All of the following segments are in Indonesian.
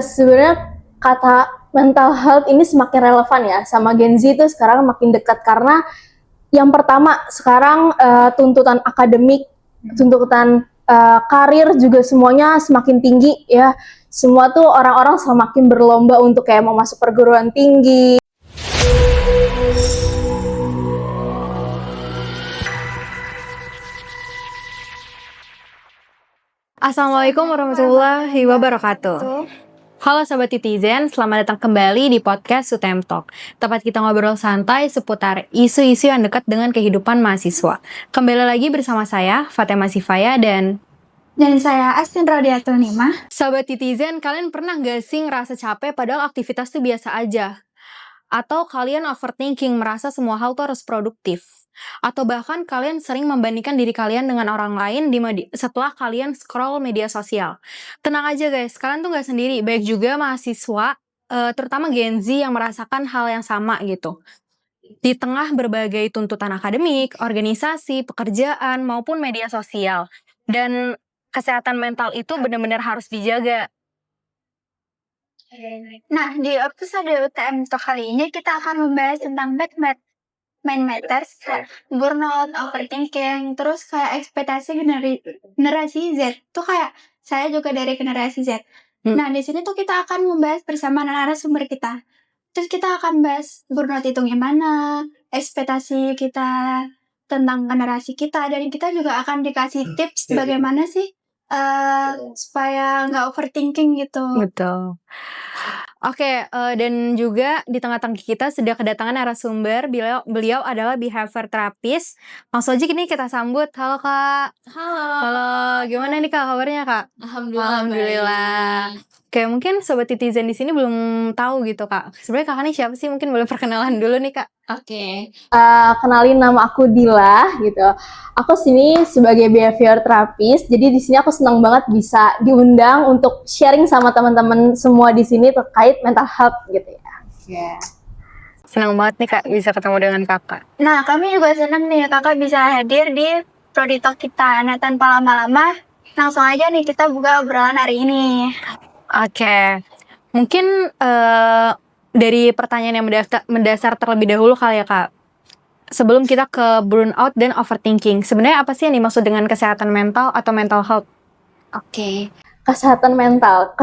Sebenarnya kata mental health ini semakin relevan ya sama Gen Z itu sekarang makin dekat karena yang pertama sekarang tuntutan akademik, tuntutan karir juga semuanya semakin tinggi ya. Semua tuh orang-orang semakin berlomba untuk kayak mau masuk perguruan tinggi. Assalamualaikum warahmatullahi wabarakatuh. Halo Sobat Citizen, selamat datang kembali di podcast Sutem Talk. Tempat kita ngobrol santai seputar isu-isu yang dekat dengan kehidupan mahasiswa. Kembali lagi bersama saya, Fatima Sifaya dan saya Astin Rodiatul Nima. Sobat Citizen, kalian pernah gak sih ngerasa capek padahal aktivitas tuh biasa aja? Atau kalian overthinking, merasa semua hal tuh harus produktif? Atau bahkan kalian sering membandingkan diri kalian dengan orang lain setelah kalian scroll media sosial. Tenang aja guys, kalian tuh gak sendiri. Baik juga mahasiswa, terutama Gen Z yang merasakan hal yang sama gitu. Di tengah berbagai tuntutan akademik, organisasi, pekerjaan, maupun media sosial. Dan kesehatan mental itu benar-benar harus dijaga. Nah, di episode UTM Talk kali ini kita akan membahas tentang main matters, burnout, overthinking, terus kayak ekspektasi generasi Z. Tuh kayak saya juga dari generasi Z. Nah, di sini tuh kita akan membahas bersama narasumber kita. Terus kita akan bahas burnout itu gimana, ekspektasi kita tentang generasi kita, dan kita juga akan dikasih tips bagaimana sih supaya nggak overthinking gitu. Betul. Oke, dan juga di tengah-tengah kita sudah kedatangan narasumber. Beliau adalah behavior therapist. Langsung aja ini kita sambut. Halo Kak. Halo, gimana nih Kak kabarnya Kak? Alhamdulillah. Oke, mungkin Sobat Citizen di sini belum tahu gitu Kak. Sebenarnya Kakak ini siapa sih? Mungkin boleh perkenalan dulu nih Kak. Oke. Kenalin, nama aku Dila gitu. Aku sini sebagai behavior therapist. Jadi di sini aku senang banget bisa diundang untuk sharing sama teman-teman semua di sini terkait mental health gitu ya. Yeah. Senang banget nih Kak bisa ketemu dengan Kakak. Nah, kami juga senang nih Kakak bisa hadir di Prodi Talk kita. Nah, tanpa lama-lama langsung aja nih kita buka obrolan hari ini. Oke. Mungkin dari pertanyaan yang mendasar terlebih dahulu kali ya Kak. Sebelum kita ke burnout dan overthinking, sebenarnya apa sih yang dimaksud dengan kesehatan mental atau mental health? Oke. Kesehatan mental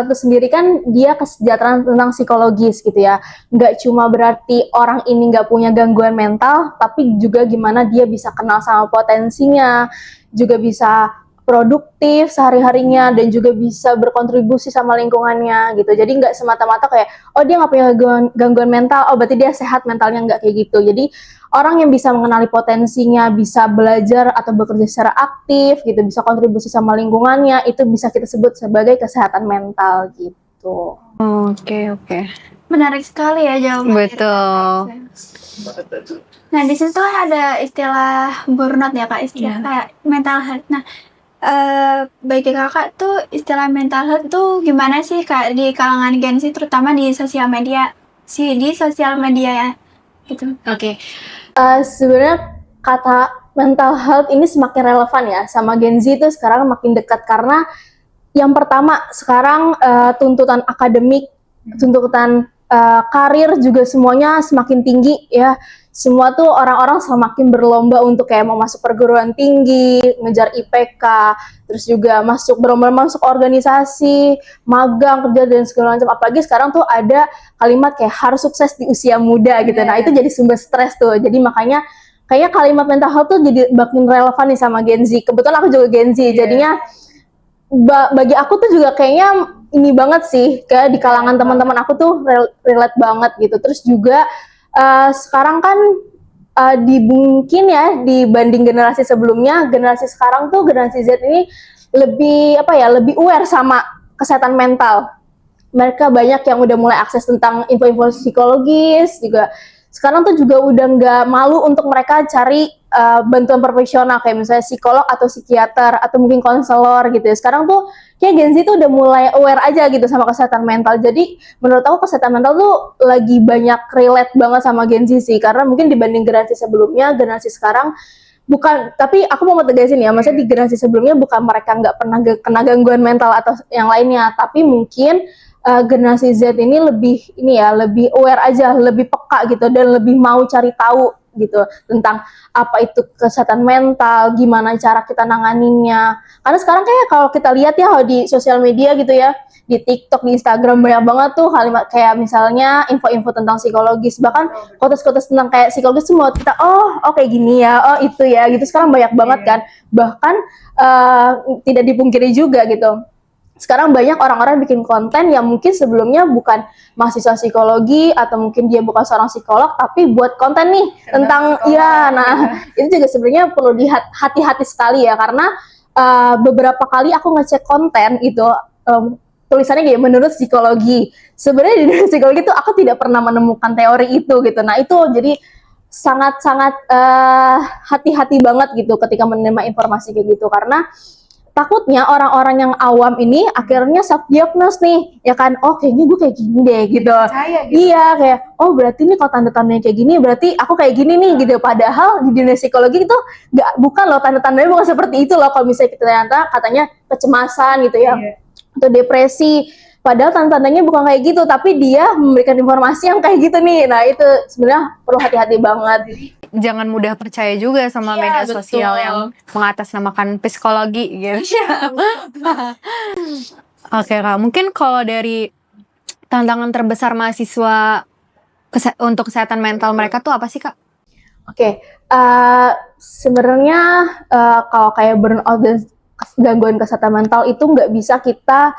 itu sendiri kan dia kesejahteraan tentang psikologis gitu ya. Nggak cuma berarti orang ini nggak punya gangguan mental, tapi juga gimana dia bisa kenal sama potensinya, juga bisa produktif sehari-harinya, dan juga bisa berkontribusi sama lingkungannya gitu. Jadi nggak semata-mata kayak, oh dia nggak punya gangguan mental, oh berarti dia sehat mentalnya, nggak kayak gitu. Jadi orang yang bisa mengenali potensinya, bisa belajar atau bekerja secara aktif gitu, bisa kontribusi sama lingkungannya, itu bisa kita sebut sebagai kesehatan mental gitu. Oke. Menarik sekali ya jawabannya. Betul. Nah, di situ ada istilah burnout ya Kak, istilah kayak mental health. Nah, bagi Kakak tuh istilah mental health tuh gimana sih Kak di kalangan Gen Z, terutama di sosial media ya gitu. Oke. Sebenarnya kata mental health ini semakin relevan ya sama Gen Z itu sekarang makin dekat karena yang pertama sekarang tuntutan akademik, tuntutan karir juga semuanya semakin tinggi ya. Semua tuh orang-orang semakin berlomba untuk kayak mau masuk perguruan tinggi, ngejar IPK, terus juga berlomba masuk organisasi, magang, kerja dan segala macam. Apalagi sekarang tuh ada kalimat kayak harus sukses di usia muda gitu. Nah, itu jadi sumber stres tuh. Jadi makanya kayaknya kalimat mental health tuh jadi makin relevan nih sama Gen Z. Kebetulan aku juga Gen Z, jadinya bagi aku tuh juga kayaknya ini banget sih, kayak di kalangan teman-teman aku tuh relate banget gitu. Terus juga sekarang kan mungkin ya dibanding generasi sebelumnya, generasi sekarang tuh generasi Z ini lebih lebih aware sama kesehatan mental. Mereka banyak yang udah mulai akses tentang info-info psikologis juga. Sekarang tuh juga udah nggak malu untuk mereka cari bantuan profesional kayak misalnya psikolog atau psikiater atau mungkin konselor gitu ya. Sekarang tuh kayak Gen Z tuh udah mulai aware aja gitu sama kesehatan mental. Jadi menurut aku kesehatan mental tuh lagi banyak relate banget sama Gen Z sih, karena mungkin dibanding generasi sebelumnya, generasi sekarang bukan, tapi aku mau tegasin ya, maksudnya di generasi sebelumnya bukan mereka nggak pernah kena gangguan mental atau yang lainnya, tapi mungkin generasi Z ini lebih aware aja, lebih peka gitu dan lebih mau cari tahu gitu tentang apa itu kesehatan mental, gimana cara kita nanganinnya. Karena sekarang kayak kalau kita lihat ya di sosial media gitu ya, di TikTok, di Instagram banyak banget tuh kalimat kayak misalnya info-info tentang psikologis, bahkan kotes-kotes tentang kayak psikologis semua kita kayak gini ya, itu ya gitu. Sekarang banyak banget kan. Bahkan tidak dipungkiri juga gitu. Sekarang banyak orang-orang bikin konten yang mungkin sebelumnya bukan mahasiswa psikologi atau mungkin dia bukan seorang psikolog tapi buat konten nih tentang itu juga sebenarnya perlu hati-hati sekali ya, karena beberapa kali aku ngecek konten itu tulisannya kayak menurut psikologi. Sebenarnya di dunia psikologi itu aku tidak pernah menemukan teori itu gitu. Nah itu jadi sangat-sangat hati-hati banget gitu ketika menerima informasi kayak gitu, karena takutnya orang-orang yang awam ini akhirnya self diagnose nih, ya kan, kayaknya gue kayak gini deh gitu. Iya, kayak berarti nih kalau tanda-tandanya kayak gini berarti aku kayak gini nih gitu. Padahal di dunia psikologi itu bukan loh, tanda-tandanya bukan seperti itu loh. Kalau misalnya kita ternyata katanya kecemasan gitu ya, atau depresi, padahal tanda-tandanya bukan kayak gitu, tapi dia memberikan informasi yang kayak gitu nih. Nah itu sebenarnya perlu hati-hati banget. Jangan mudah percaya juga sama media sosial yang mengatasnamakan psikologi gitu. Oke Kak, mungkin kalau dari tantangan terbesar mahasiswa untuk kesehatan mental mereka tuh apa sih Kak? Oke, sebenarnya kalau kayak burnout dan gangguan kesehatan mental itu nggak bisa kita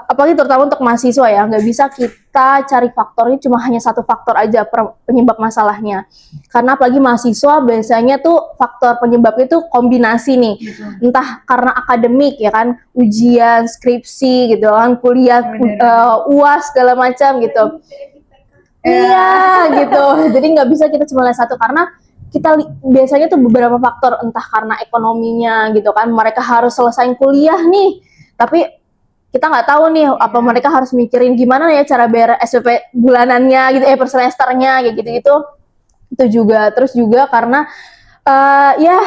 apalagi terutama untuk mahasiswa ya, nggak bisa kita cari faktornya cuma hanya satu faktor aja penyebab masalahnya. Karena apalagi mahasiswa biasanya tuh faktor penyebabnya tuh kombinasi nih, entah karena akademik ya kan, ujian, skripsi gitu kan, kuliah, UAS segala macam gitu. Iya gitu, jadi nggak bisa kita cuma lihat satu, karena kita biasanya tuh beberapa faktor, entah karena ekonominya gitu kan, mereka harus selesai kuliah nih, tapi kita nggak tahu nih apa mereka harus mikirin gimana ya cara bayar SPP bulanannya gitu, per semesternya kayak gitu-gitu. Itu juga, terus juga karena ya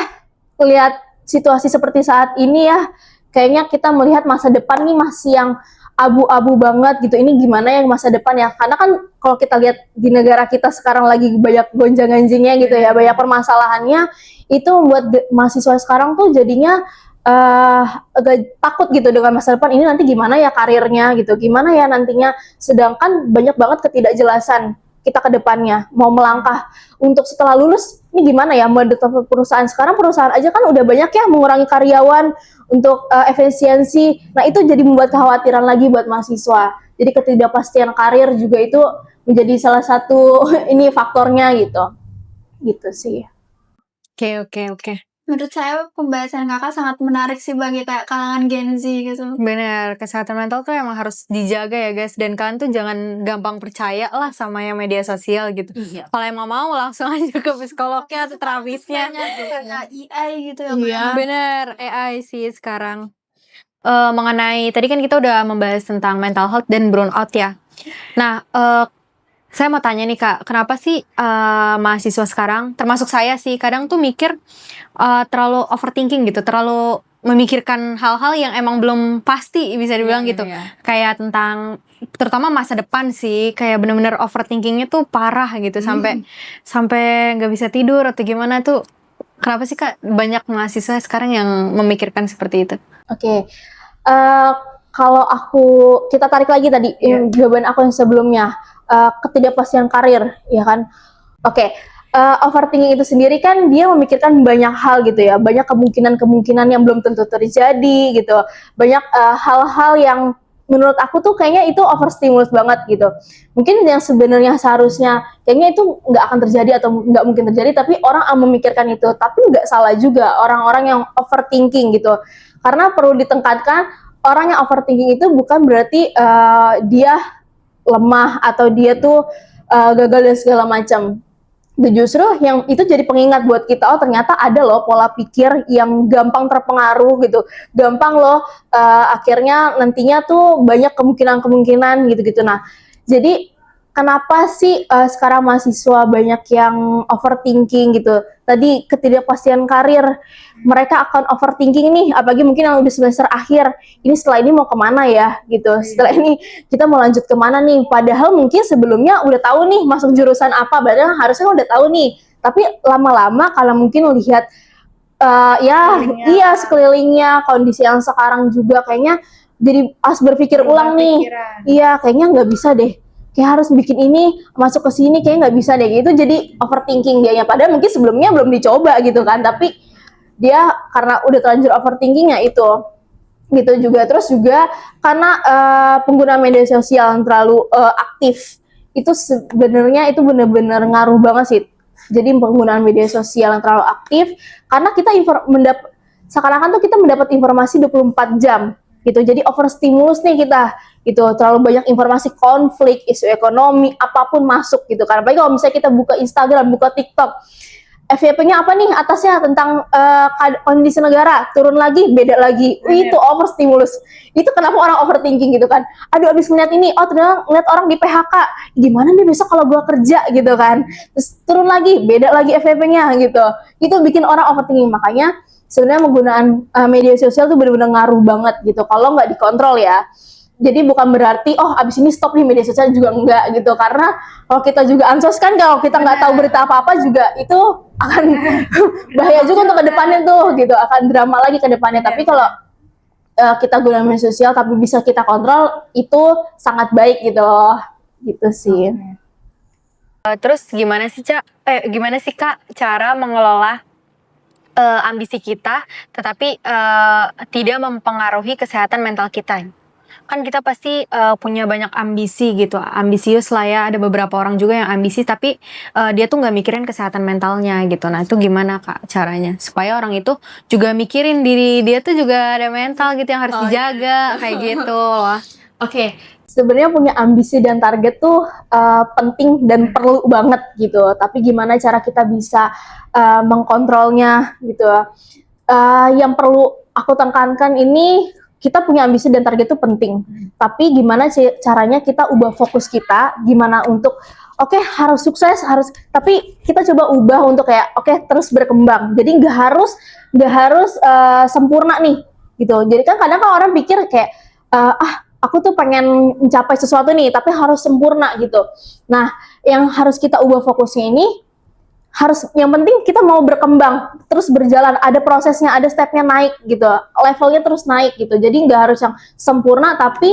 lihat situasi seperti saat ini ya, kayaknya kita melihat masa depan nih masih yang abu-abu banget gitu. Ini gimana ya masa depan ya, karena kan kalau kita lihat di negara kita sekarang lagi banyak gonjang-ganjingnya gitu ya, banyak permasalahannya, itu membuat mahasiswa sekarang tuh jadinya agak takut gitu dengan masa depan ini, nanti gimana ya karirnya gitu, gimana ya nantinya, sedangkan banyak banget ketidakjelasan kita ke depannya, mau melangkah untuk setelah lulus, ini gimana ya, mendapat perusahaan, sekarang perusahaan aja kan udah banyak ya mengurangi karyawan untuk efisiensi, nah itu jadi membuat kekhawatiran lagi buat mahasiswa, jadi ketidakpastian karir juga itu menjadi salah satu ini faktornya gitu sih. Oke. Menurut saya pembahasan kakak sangat menarik sih bagi kayak kalangan Gen Z gitu. Bener, kesehatan mental tuh emang harus dijaga ya guys. Dan kalian tuh jangan gampang percaya lah sama yang media sosial gitu. Iya. Kalau emang mau langsung aja ke psikolognya atau terapisnya. Kayak AI gitu ya. Iya. Bener, AI sih sekarang. Mengenai, tadi kan kita udah membahas tentang mental health dan burnout ya. Nah, saya mau tanya nih Kak, kenapa sih mahasiswa sekarang, termasuk saya sih, kadang tuh mikir terlalu overthinking gitu, terlalu memikirkan hal-hal yang emang belum pasti bisa dibilang gitu. Kayak tentang, terutama masa depan sih, kayak bener-bener overthinkingnya tuh parah gitu, sampai nggak bisa tidur atau gimana tuh. Kenapa sih Kak banyak mahasiswa sekarang yang memikirkan seperti itu? Oke. Kalau kita tarik lagi tadi jawaban aku yang sebelumnya, ketidakpastian karir, ya kan? Oke. Overthinking itu sendiri kan dia memikirkan banyak hal gitu ya, banyak kemungkinan yang belum tentu terjadi gitu, banyak hal-hal yang menurut aku tuh kayaknya itu overstimulus banget gitu. Mungkin yang sebenarnya seharusnya kayaknya itu nggak akan terjadi atau nggak mungkin terjadi, tapi orang memikirkan itu, tapi nggak salah juga orang-orang yang overthinking gitu, karena perlu ditekankan orang yang overthinking itu bukan berarti dia lemah atau dia tuh gagal dan segala macam. Justru yang itu jadi pengingat buat kita, ternyata ada loh pola pikir yang gampang terpengaruh gitu, gampang loh akhirnya nantinya tuh banyak kemungkinan gitu. Nah, jadi kenapa sih sekarang mahasiswa banyak yang overthinking gitu. Tadi ketidakpastian karir, mereka akan overthinking nih, apalagi mungkin yang udah semester akhir. Ini setelah ini mau kemana ya gitu. Setelah ini kita mau lanjut kemana nih? Padahal mungkin sebelumnya udah tahu nih masuk jurusan apa, padahal harusnya udah tahu nih. Tapi lama-lama kalau mungkin lihat ya iya sekelilingnya, kondisi yang sekarang juga kayaknya jadi pas berpikir ulang nih. Iya, kayaknya nggak bisa deh. Kayak harus bikin ini, masuk ke sini kayaknya nggak bisa deh. Itu jadi overthinking dia. Padahal mungkin sebelumnya belum dicoba gitu kan. Tapi dia karena udah terlanjur overthinking ya itu. Gitu juga. Terus juga karena pengguna media sosial yang terlalu aktif. Itu sebenarnya itu benar-benar ngaruh banget sih. Jadi penggunaan media sosial yang terlalu aktif. Karena kita seakan-akan tuh kita mendapat informasi 24 jam gitu. Jadi overstimulus nih kita gitu, terlalu banyak informasi konflik, isu ekonomi, apapun masuk gitu kan. Apalagi kalau misalnya kita buka Instagram, buka TikTok, FYP-nya apa nih atasnya tentang kondisi negara, turun lagi, beda lagi. Itu overstimulus. Itu kenapa orang overthinking gitu kan. Aduh abis ngeliat ini, oh ternyata ngeliat orang di PHK, gimana nih besok kalau gua kerja gitu kan. Terus turun lagi, beda lagi FYP-nya gitu. Itu bikin orang overthinking. Makanya sebenarnya penggunaan media sosial tuh benar-benar ngaruh banget gitu kalau nggak dikontrol ya. Jadi bukan berarti oh abis ini stop nih media sosial, juga enggak gitu, karena kalau kita juga ansos kan, kalau kita nggak tahu berita apa-apa juga itu akan bahaya juga untuk kedepannya tuh gitu, akan drama lagi ke depannya. Tapi kalau kita gunakan media sosial tapi bisa kita kontrol, itu sangat baik gitu loh, gitu sih. Terus gimana sih Kak cara mengelola ambisi kita tetapi tidak mempengaruhi kesehatan mental kita? Kan kita pasti punya banyak ambisi gitu, ambisius lah ya. Ada beberapa orang juga yang ambisi tapi dia tuh nggak mikirin kesehatan mentalnya gitu. Nah itu gimana Kak caranya supaya orang itu juga mikirin diri dia tuh juga ada mental gitu yang harus dijaga kayak gitu loh. Oke, sebenarnya punya ambisi dan target tuh penting dan perlu banget gitu. Tapi gimana cara kita bisa mengkontrolnya gitu. Yang perlu aku tekankan ini, kita punya ambisi dan target itu penting. Tapi gimana caranya kita ubah fokus kita, gimana untuk oke, harus sukses, tapi kita coba ubah untuk kayak oke, terus berkembang. Jadi nggak harus sempurna nih gitu. Jadi kan kadang kan orang pikir kayak aku tuh pengen mencapai sesuatu nih, tapi harus sempurna gitu. Nah, yang harus kita ubah fokusnya ini, yang penting kita mau berkembang, terus berjalan, ada prosesnya, ada stepnya naik gitu, levelnya terus naik gitu. Jadi nggak harus yang sempurna, tapi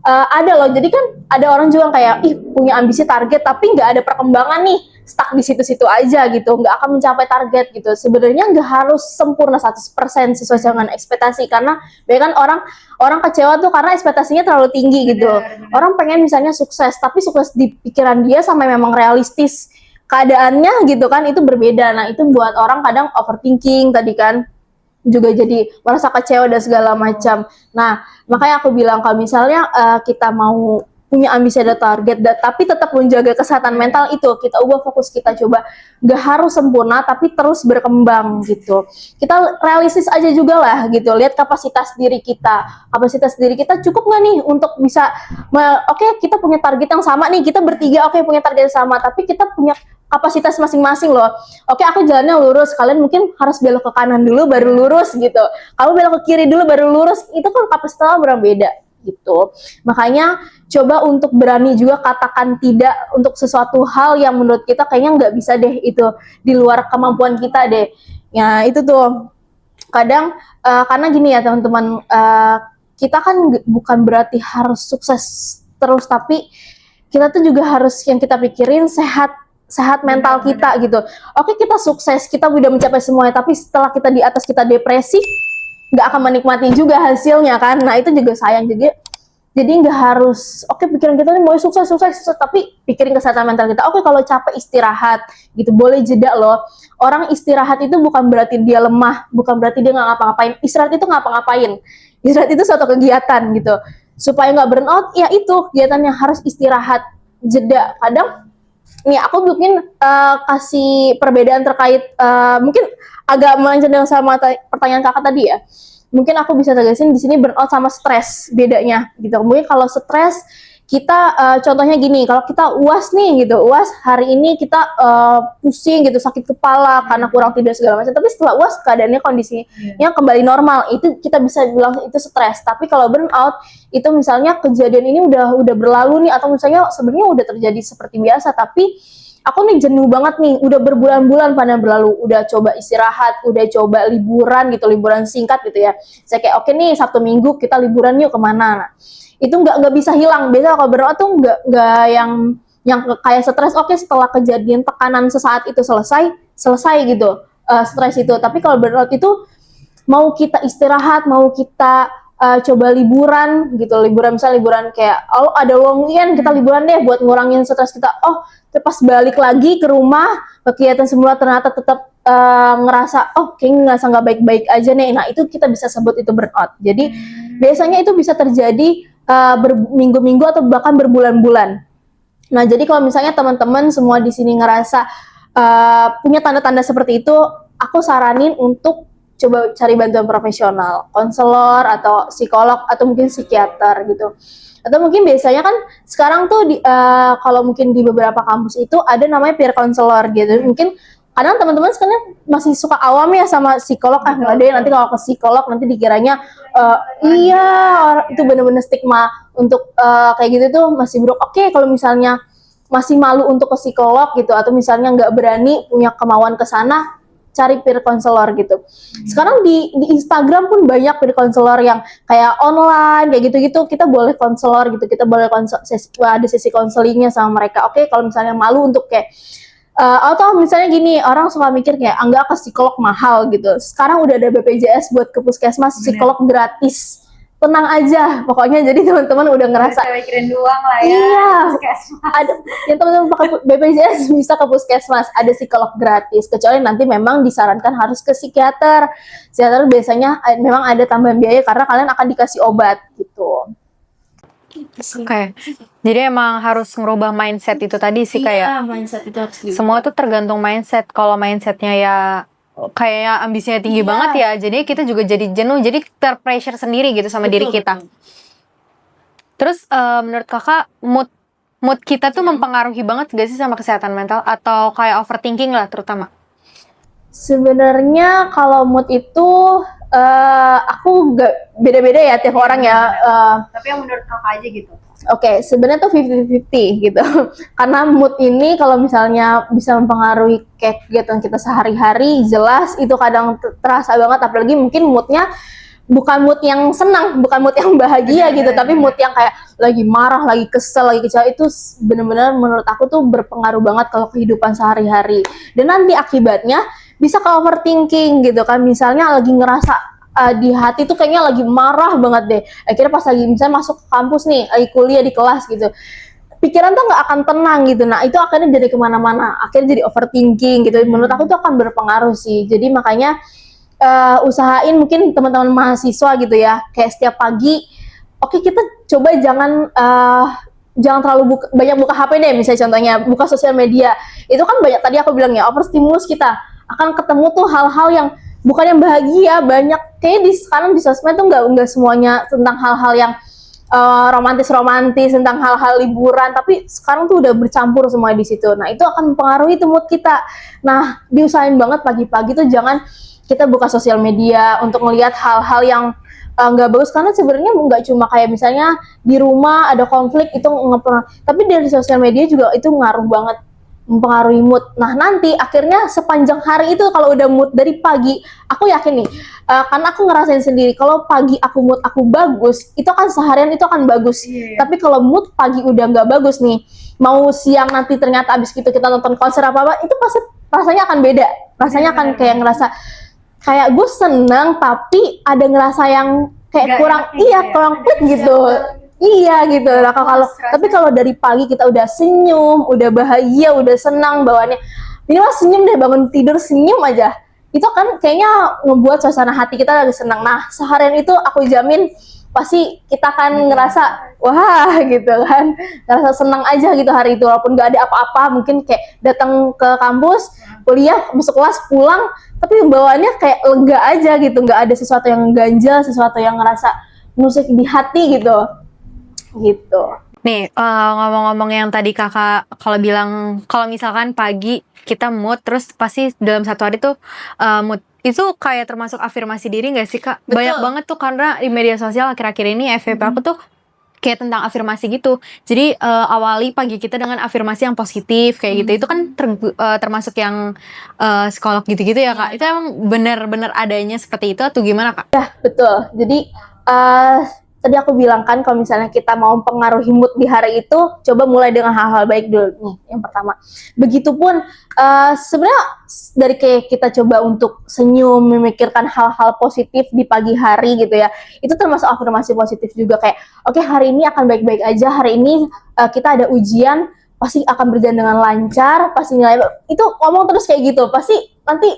ada loh. Jadi kan ada orang juga kayak punya ambisi target, tapi nggak ada perkembangan nih, stuck di situ-situ aja gitu, nggak akan mencapai target gitu. Sebenarnya nggak harus sempurna 100% sesuai dengan ekspektasi, karena banyak kan orang kecewa tuh karena ekspektasinya terlalu tinggi gitu. Orang pengen misalnya sukses, tapi sukses di pikiran dia sampai memang realistis keadaannya gitu kan, itu berbeda. Nah itu buat orang kadang overthinking tadi kan, juga jadi merasa kecewa dan segala macam. Nah makanya aku bilang kalau misalnya kita mau punya ambisi dan target, tapi tetap menjaga kesehatan mental, itu kita ubah fokus kita, coba nggak harus sempurna tapi terus berkembang gitu. Kita realistis aja juga lah gitu, lihat kapasitas diri kita cukup nggak nih untuk bisa oke, kita punya target yang sama nih, kita bertiga punya target yang sama, tapi kita punya kapasitas masing-masing loh. Oke, aku jalannya lurus, kalian mungkin harus belok ke kanan dulu baru lurus gitu. Kamu belok ke kiri dulu baru lurus, itu kan kapasitasnya berbeda gitu. Makanya coba untuk berani juga katakan tidak untuk sesuatu hal yang menurut kita kayaknya nggak bisa deh, itu di luar kemampuan kita deh. Ya itu tuh kadang karena gini ya teman-teman, kita kan bukan berarti harus sukses terus, tapi kita tuh juga harus yang kita pikirin sehat mental kita gitu. Oke, kita sukses, kita udah mencapai semuanya, tapi setelah kita di atas kita depresi, nggak akan menikmati juga hasilnya kan. Nah itu juga sayang. Jadi nggak harus pikiran kita nih mau sukses, tapi pikirin kesehatan mental kita. Oke, kalau capek istirahat gitu, boleh jeda loh. Orang istirahat itu bukan berarti dia lemah, bukan berarti dia nggak ngapa-ngapain. Istirahat itu ngapa-ngapain. Istirahat itu suatu kegiatan gitu. Supaya nggak burn out, ya itu kegiatan yang harus istirahat, jeda. Kadang nih aku mungkin kasih perbedaan terkait mungkin agak melenceng sama pertanyaan kakak tadi ya. Mungkin aku bisa tegasin di sini burnout sama stres bedanya gitu. Mungkin kalau stres kita contohnya gini, kalau kita UAS nih gitu, UAS hari ini kita pusing gitu, sakit kepala karena kurang tidur segala macam, tapi setelah UAS keadaannya kondisinya kembali normal, itu kita bisa bilang itu stres. Tapi kalau burnout itu misalnya kejadian ini udah berlalu nih, atau misalnya sebenarnya udah terjadi seperti biasa, tapi aku nih jenuh banget nih, udah berbulan-bulan pada berlalu, udah coba istirahat, udah coba liburan gitu, liburan singkat gitu ya. Saya kayak oke nih Sabtu Minggu kita liburan yuk kemana. Nah, itu nggak bisa hilang. Biasanya kalau burnout tuh nggak yang kayak stres. Oke, setelah kejadian tekanan sesaat itu selesai gitu stres itu. Tapi kalau burnout itu mau kita istirahat, mau kita coba liburan gitu, misalnya liburan kayak ada long weekend, kita liburan deh buat ngurangin stres kita. Pas balik lagi ke rumah kegiatan semula ternyata tetap ngerasa kayaknya ngerasa nggak baik-baik aja nih. Nah, itu kita bisa sebut itu burnout. Jadi biasanya itu bisa terjadi berminggu-minggu atau bahkan berbulan-bulan. Nah, jadi kalau misalnya teman-teman semua di sini ngerasa punya tanda-tanda seperti itu, aku saranin untuk coba cari bantuan profesional, konselor atau psikolog atau mungkin psikiater gitu. Atau mungkin biasanya kan sekarang tuh kalau mungkin di beberapa kampus itu ada namanya peer counselor gitu. Mungkin kadang teman-teman sekarang masih suka awam ya sama psikolog, nggak deh nanti kalau ke psikolog nanti dikiranya itu bener-bener stigma untuk kayak gitu tuh masih buruk. Oke, kalau misalnya masih malu untuk ke psikolog gitu, atau misalnya nggak berani punya kemauan ke sana, cari peer counselor gitu. Sekarang di Instagram pun banyak peer counselor yang kayak online kayak gitu-gitu, kita boleh konselor gitu, kita boleh ada sesi konselingnya sama mereka. Oke, kalau misalnya malu untuk kayak atau misalnya gini, orang suka mikir kayak enggak, ke psikolog mahal gitu. Sekarang udah ada BPJS buat ke puskesmas, psikolog gratis. Tenang aja, pokoknya jadi teman-teman udah ngerasa mikirin doang lah ya. Iya, ada yang teman-teman pakai BPJS bisa ke puskesmas, ada psikolog gratis. Kecuali nanti memang disarankan harus ke psikiater. Psikiater biasanya memang ada tambahan biaya karena kalian akan dikasih obat gitu. Oke. Jadi emang harus ngerubah mindset itu tadi sih, kayak mindset itu harus semua tuh tergantung mindset. Kalau mindsetnya ya kayak ambisinya tinggi banget ya, jadi kita juga jadi jenuh, jadi terpressure sendiri gitu sama diri kita. Terus menurut kakak mood kita tuh mempengaruhi banget gak sih sama kesehatan mental, atau kayak overthinking lah terutama? Sebenarnya kalau mood itu aku gak beda-beda ya tiap orang ya. Tapi yang menurut kakak aja gitu. Oke, sebenarnya tuh 50-50 gitu. Karena mood ini kalau misalnya bisa mempengaruhi kegiatan kita sehari-hari, jelas itu kadang terasa banget. Apalagi mungkin moodnya bukan mood yang senang, bukan mood yang bahagia gitu, tapi mood yang kayak lagi marah, lagi kesel, lagi kecewa. Itu benar-benar menurut aku tuh berpengaruh banget kalau kehidupan sehari-hari. Dan nanti akibatnya bisa ke overthinking gitu kan. Misalnya lagi ngerasa di hati tuh kayaknya lagi marah banget deh. Akhirnya pas lagi misalnya masuk ke kampus nih, lagi kuliah di kelas gitu, pikiran tuh nggak akan tenang gitu. Nah, itu akhirnya jadi kemana-mana, akhirnya jadi overthinking gitu. Menurut aku tuh akan berpengaruh sih. Jadi makanya usahain mungkin teman-teman mahasiswa gitu ya, kayak setiap pagi, oke, kita coba jangan terlalu banyak buka HP deh, misalnya contohnya buka sosial media. Itu kan banyak, tadi aku bilang ya, overstimulus, kita akan ketemu tuh hal-hal yang bukan yang bahagia. Banyak kayak sekarang di sosmed tuh nggak semuanya tentang hal-hal yang romantis, tentang hal-hal liburan, tapi sekarang tuh udah bercampur semua di situ. Nah, itu akan mempengaruhi tuh mood kita. Nah, diusahain banget pagi-pagi tuh jangan kita buka sosial media untuk melihat hal-hal yang nggak bagus, karena sebenarnya nggak cuma kayak misalnya di rumah ada konflik itu tapi dari sosial media juga itu ngaruh banget, mempengaruhi mood. Nah, nanti akhirnya sepanjang hari itu kalau udah mood dari pagi, aku yakin nih, karena aku ngerasain sendiri, kalau pagi mood aku bagus, itu kan seharian itu akan bagus. Tapi kalau mood pagi udah nggak bagus nih, mau siang nanti ternyata abis gitu kita nonton konser apa-apa, itu pasti rasanya akan beda. Rasanya akan kayak ngerasa, kayak gue seneng, tapi ada ngerasa yang kayak kurang klik gitu. Iya gitu. Nah, tapi kalau dari pagi kita udah senyum, udah bahagia, udah senang bawaannya, minimal senyum deh, bangun tidur senyum aja, itu kan kayaknya ngebuat suasana hati kita lagi senang. Nah, seharian itu aku jamin pasti kita akan ngerasa wah gitu kan, ngerasa senang aja gitu hari itu, walaupun gak ada apa-apa. Mungkin kayak datang ke kampus, kuliah, masuk kelas, pulang, tapi bawaannya kayak lega aja gitu, nggak ada sesuatu yang ganjel, sesuatu yang ngerasa musik di hati gitu. Nih, ngomong-ngomong yang tadi kakak kalau bilang, kalau misalkan pagi kita mood, terus pasti dalam satu hari tuh mood. Itu kayak termasuk afirmasi diri gak sih kak? Betul. Banyak banget tuh karena di media sosial akhir-akhir ini FYP aku tuh kayak tentang afirmasi gitu. Jadi awali pagi kita dengan afirmasi yang positif kayak gitu. Itu kan termasuk yang psikolog gitu-gitu ya kak. Itu emang bener-bener adanya seperti itu atau gimana kak? Betul. Jadi tadi aku bilang kan kalau misalnya kita mau pengaruhi mood di hari itu, coba mulai dengan hal-hal baik dulu nih yang pertama. Begitupun sebenarnya dari kayak kita coba untuk senyum, memikirkan hal-hal positif di pagi hari gitu ya. Itu termasuk afirmasi positif juga kayak oke, hari ini akan baik-baik aja, hari ini kita ada ujian pasti akan berjalan dengan lancar, pasti nilai itu ngomong terus kayak gitu. Pasti nanti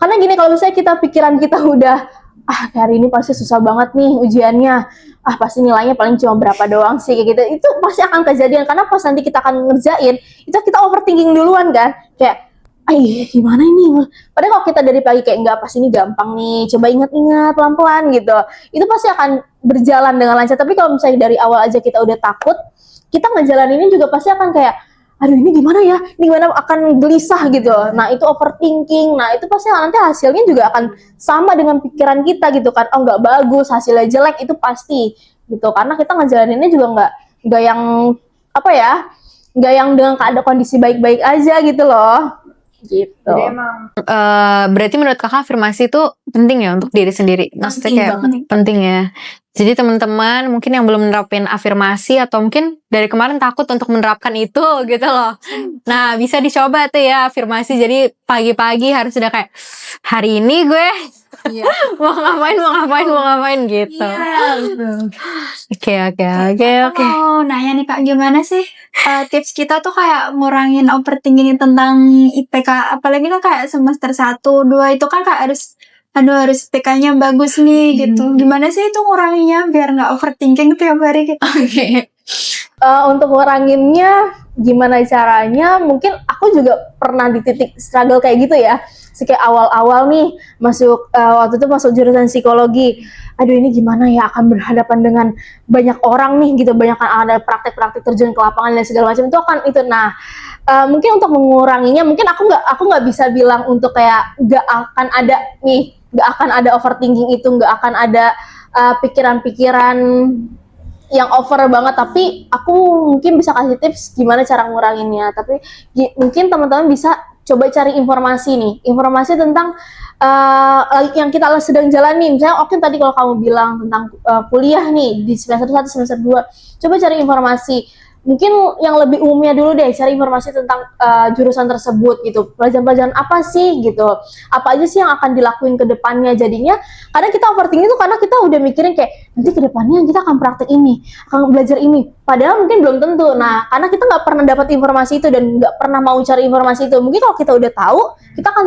karena gini, kalau misalnya pikiran kita udah hari ini pasti susah banget nih ujiannya, pasti nilainya paling cuma berapa doang sih kayak gitu, itu pasti akan kejadian karena pas nanti kita akan ngerjain itu kita overthinking duluan kan, kayak gimana ini, padahal kalau kita dari pagi kayak enggak, pas ini gampang nih, coba ingat-ingat pelan-pelan gitu, itu pasti akan berjalan dengan lancar. Tapi kalau misalnya dari awal aja kita udah takut, kita ngejalaninnya juga pasti akan kayak aduh ini gimana ya, ini gimana, akan gelisah gitu. Nah itu overthinking, nah itu pasti nanti hasilnya juga akan sama dengan pikiran kita gitu kan, oh nggak bagus, hasilnya jelek, itu pasti gitu, karena kita ngejalaninnya juga nggak yang apa ya, nggak yang dengan keadaan kondisi baik-baik aja gitu loh gitu. Jadi emang berarti menurut kakak afirmasi itu penting ya untuk diri sendiri, maksudnya Penting kayak banget. penting ya. Jadi teman-teman mungkin yang belum menerapin afirmasi atau mungkin dari kemarin takut untuk menerapkan itu gitu loh. Nah bisa dicoba tuh ya afirmasi. Jadi pagi-pagi harus udah kayak hari ini gue mau ngapain gitu. Oke. Oh, nanya nih kak, gimana sih tips kita tuh kayak ngurangin overthinking tentang IPK, apalagi kan kayak semester 1, 2 itu kan kayak harus IPK-nya bagus nih gitu. Gimana sih itu nguranginnya biar nggak overthinking tiap hari gitu? Untuk nguranginnya gimana caranya, mungkin aku juga pernah di titik struggle kayak gitu ya. Kayak awal-awal nih masuk waktu itu masuk jurusan psikologi, aduh ini gimana ya, akan berhadapan dengan banyak orang nih gitu, banyak kan ada praktek-praktek terjun ke lapangan dan segala macam, itu akan itu. Nah mungkin untuk menguranginya, mungkin aku nggak bisa bilang untuk kayak nggak akan ada overthinking itu, nggak akan ada pikiran-pikiran yang over banget, tapi aku mungkin bisa kasih tips gimana cara nguranginnya. Tapi mungkin teman-teman bisa coba cari informasi tentang yang kita sedang jalani. Misalnya oke, tadi kalau kamu bilang tentang kuliah nih di semester 1, semester 2, coba cari informasi. Mungkin yang lebih umumnya dulu deh, cari informasi tentang jurusan tersebut gitu. Pelajaran-pelajaran apa sih gitu, apa aja sih yang akan dilakuin ke depannya. Jadinya kadang kita overthinking itu karena kita udah mikirin kayak nanti ke depannya kita akan praktek ini, akan belajar ini, padahal mungkin belum tentu. Nah karena kita nggak pernah dapat informasi itu dan nggak pernah mau cari informasi itu, mungkin kalau kita udah tahu, kita akan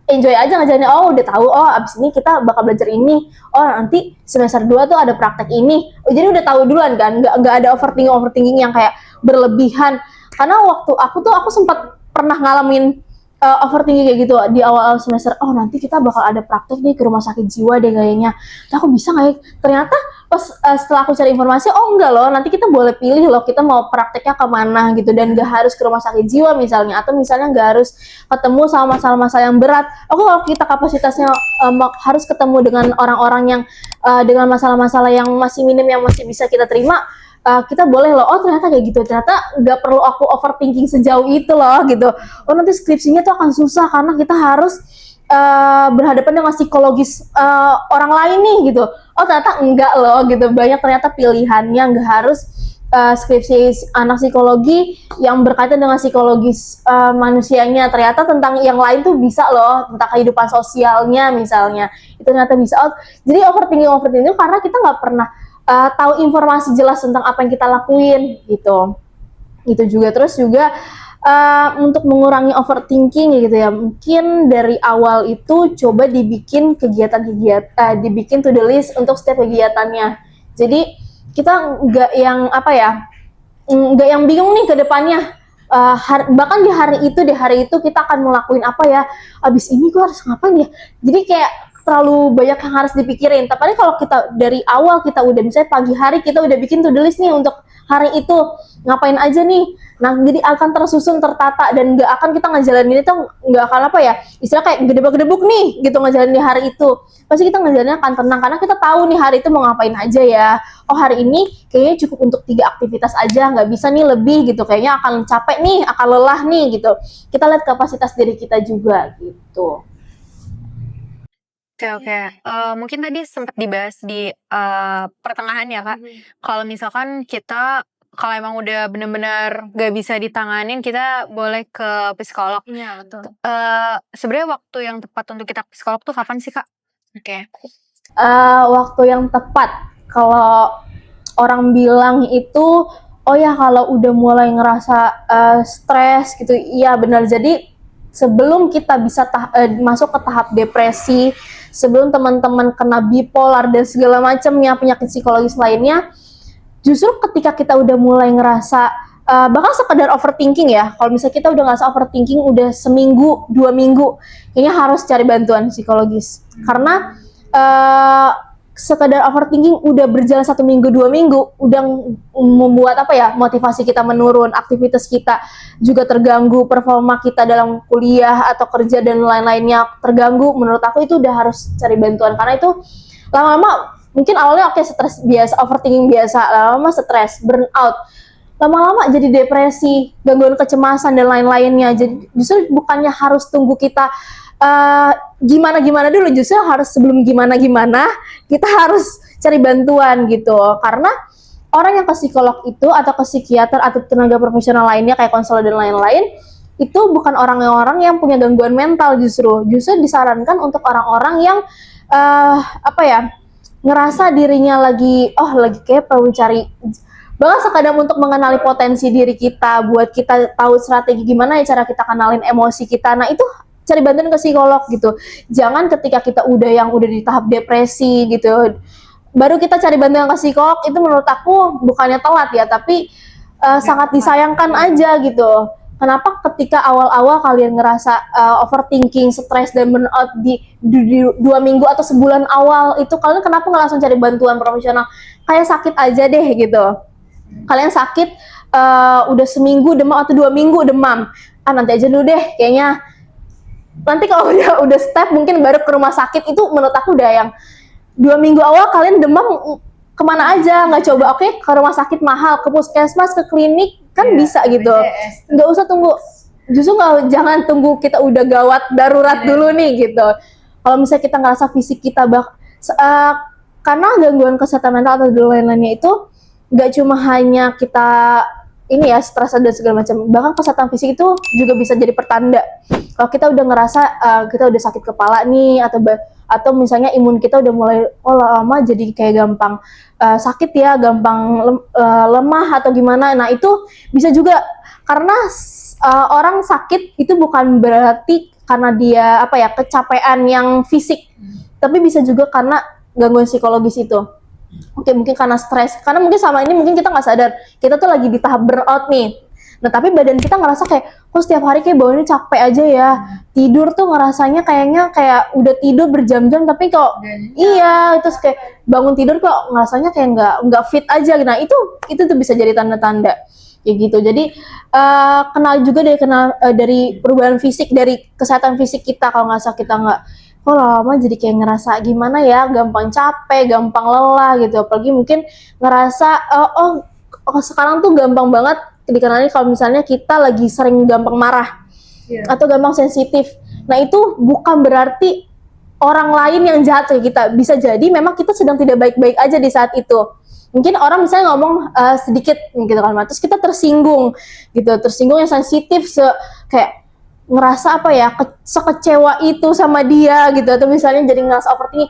enjoy aja ngejalanin. Oh udah tahu, oh abis ini kita bakal belajar ini, oh nanti semester 2 tuh ada praktek ini, jadi udah tahu duluan kan, nggak ada overthinking yang kayak berlebihan. Karena waktu aku sempat pernah ngalamin overthinking kayak gitu di awal semester, oh nanti kita bakal ada praktek nih ke rumah sakit jiwa deh kayaknya, nah aku bisa nggak ya? Ternyata pas setelah aku cari informasi, oh enggak loh, nanti kita boleh pilih loh kita mau prakteknya kemana gitu, dan nggak harus ke rumah sakit jiwa misalnya, atau misalnya nggak harus ketemu sama masalah-masalah yang berat. Oke, kalau kita kapasitasnya harus ketemu dengan orang-orang yang dengan masalah-masalah yang masih minim, yang masih bisa kita terima, kita boleh loh, oh ternyata kayak gitu, ternyata nggak perlu aku overthinking sejauh itu loh gitu. Oh nanti skripsinya tuh akan susah karena kita harus berhadapan dengan psikologis orang lain nih gitu. Oh ternyata enggak loh gitu, banyak ternyata pilihannya, nggak harus skripsi anak psikologi yang berkaitan dengan psikologis manusianya, ternyata tentang yang lain tuh bisa loh, tentang kehidupan sosialnya misalnya, itu ternyata bisa. Oh, jadi overthinking itu karena kita nggak pernah tahu informasi jelas tentang apa yang kita lakuin gitu. Gitu juga. Terus juga untuk mengurangi overthinking gitu ya, mungkin dari awal itu coba dibikin dibikin to do list untuk setiap kegiatannya. Jadi kita nggak yang nggak yang bingung nih ke depannya. Bahkan di hari itu kita akan ngelakuin apa ya, abis ini gue harus ngapain ya. Jadi kayak terlalu banyak yang harus dipikirin. Tapi kalau kita dari awal kita udah misalnya pagi hari kita udah bikin to-do list nih untuk hari itu ngapain aja nih. Nah, jadi akan tersusun, tertata, dan nggak akan kita ngejalanin itu nggak akan apa ya, istilah kayak gedebak-gedebuk nih gitu ngejalanin di hari itu. Pasti kita ngejalaninnya akan tenang karena kita tahu nih hari itu mau ngapain aja ya. Oh, hari ini kayaknya cukup untuk 3 aktivitas aja, nggak bisa nih lebih gitu. Kayaknya akan capek nih, akan lelah nih gitu. Kita lihat kapasitas diri kita juga gitu. Oke. Mungkin tadi sempat dibahas di pertengahan ya Kak. Kalau misalkan kalau emang udah benar-benar gak bisa ditanganin, kita boleh ke psikolog. Iya, betul. Sebenarnya waktu yang tepat untuk kita ke psikolog tuh kapan sih Kak? Oke. Waktu yang tepat kalau orang bilang itu, oh ya kalau udah mulai ngerasa stres gitu, iya benar. Jadi sebelum kita bisa masuk ke tahap depresi, sebelum teman-teman kena bipolar dan segala macamnya penyakit psikologis lainnya, justru ketika kita udah mulai ngerasa bahkan sekedar overthinking ya, kalau misalnya kita udah ngerasa overthinking udah seminggu, 2 minggu, kayaknya harus cari bantuan psikologis. Karena sekedar overthinking udah berjalan 1 minggu, 2 minggu, udah membuat apa ya, motivasi kita menurun, aktivitas kita juga terganggu, performa kita dalam kuliah atau kerja dan lain-lainnya terganggu. Menurut aku itu udah harus cari bantuan, karena itu lama-lama mungkin awalnya oke, stres biasa, overthinking biasa, lama-lama stres, burnout, lama-lama jadi depresi, gangguan kecemasan dan lain-lainnya. Jadi justru bukannya harus tunggu kita gimana-gimana dulu, justru harus sebelum gimana-gimana kita harus cari bantuan gitu. Karena orang yang ke psikolog itu atau ke psikiater atau tenaga profesional lainnya kayak konselor dan lain-lain, itu bukan orang-orang yang punya gangguan mental, justru disarankan untuk orang-orang yang apa ya, ngerasa dirinya lagi kayak perlu cari, bahkan sekadar untuk mengenali potensi diri kita, buat kita tahu strategi gimana ya cara kita kenalin emosi kita. Nah, itu cari bantuan ke psikolog gitu. Jangan ketika kita udah di tahap depresi gitu, baru kita cari bantuan ke psikolog. Itu menurut aku bukannya telat ya, tapi sangat disayangkan aja gitu. Kenapa ketika awal-awal kalian ngerasa overthinking, stres dan burnout di 2 minggu atau sebulan awal itu, kalian kenapa nggak langsung cari bantuan profesional? Kayak sakit aja deh gitu. Kalian sakit udah seminggu demam atau 2 minggu demam, nanti aja dulu deh kayaknya. Nanti kalau udah step mungkin baru ke rumah sakit. Itu menurut aku udah yang 2 minggu awal kalian demam kemana aja, nggak coba ke rumah sakit mahal, ke puskesmas, ke klinik kan bisa gitu. Nggak usah tunggu, justru jangan tunggu kita udah gawat darurat dulu nih gitu. Kalau misalnya kita ngerasa fisik kita karena gangguan kesehatan mental atau lain-lainnya itu nggak cuma hanya kita ini ya, stres dan segala macam, bahkan kesehatan fisik itu juga bisa jadi pertanda. Kalau kita udah ngerasa kita udah sakit kepala nih, atau misalnya imun kita udah mulai lama jadi kayak gampang sakit ya, gampang lemah atau gimana. Nah, itu bisa juga karena orang sakit itu bukan berarti karena dia kecapean yang fisik, tapi bisa juga karena gangguan psikologis itu. Oke, mungkin karena stres, karena mungkin sama ini mungkin kita nggak sadar kita tuh lagi di tahap burnout nih. Nah, tapi badan kita ngerasa kayak setiap hari kayak bawaannya capek aja ya. Tidur tuh ngerasanya kayak udah tidur berjam-jam, tapi kok iya, terus kayak bangun tidur kok ngerasanya kayak nggak fit aja. Nah, itu tuh bisa jadi tanda-tanda kayak gitu. Jadi kenal juga dari perubahan fisik, dari kesehatan fisik kita. Kalau ngerasa kita kok lama jadi kayak ngerasa gimana ya, gampang capek, gampang lelah gitu. Apalagi mungkin ngerasa sekarang tuh gampang banget dikenali kalau misalnya kita lagi sering gampang marah atau gampang sensitif. Nah, itu bukan berarti orang lain yang jahat ke kita. Bisa jadi memang kita sedang tidak baik-baik aja di saat itu. Mungkin orang misalnya ngomong sedikit gitu kan, terus kita tersinggung yang sensitif, kayak ngerasa sekecewa itu sama dia gitu, atau misalnya jadi ngerasa overthinking.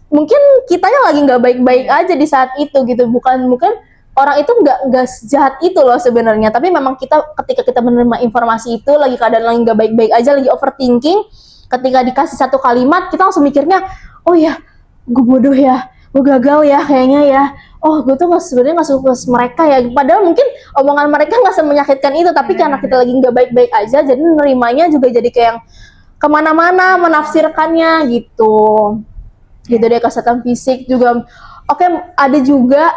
Mungkin kitanya lagi nggak baik-baik aja di saat itu gitu. Mungkin orang itu nggak sejahat itu loh sebenarnya, tapi memang ketika kita menerima informasi itu lagi keadaan lagi nggak baik-baik aja, lagi overthinking, ketika dikasih satu kalimat kita langsung mikirnya, oh ya gue bodoh ya, gue gagal ya kayaknya ya, gue tuh sebenarnya nggak suka mereka ya. Padahal mungkin omongan mereka nggak semenyakitkan itu, tapi karena kita lagi nggak baik-baik aja, jadi nerimanya juga jadi kayak kemana-mana menafsirkannya gitu. Gitu deh, kesehatan fisik juga. Oke, ada juga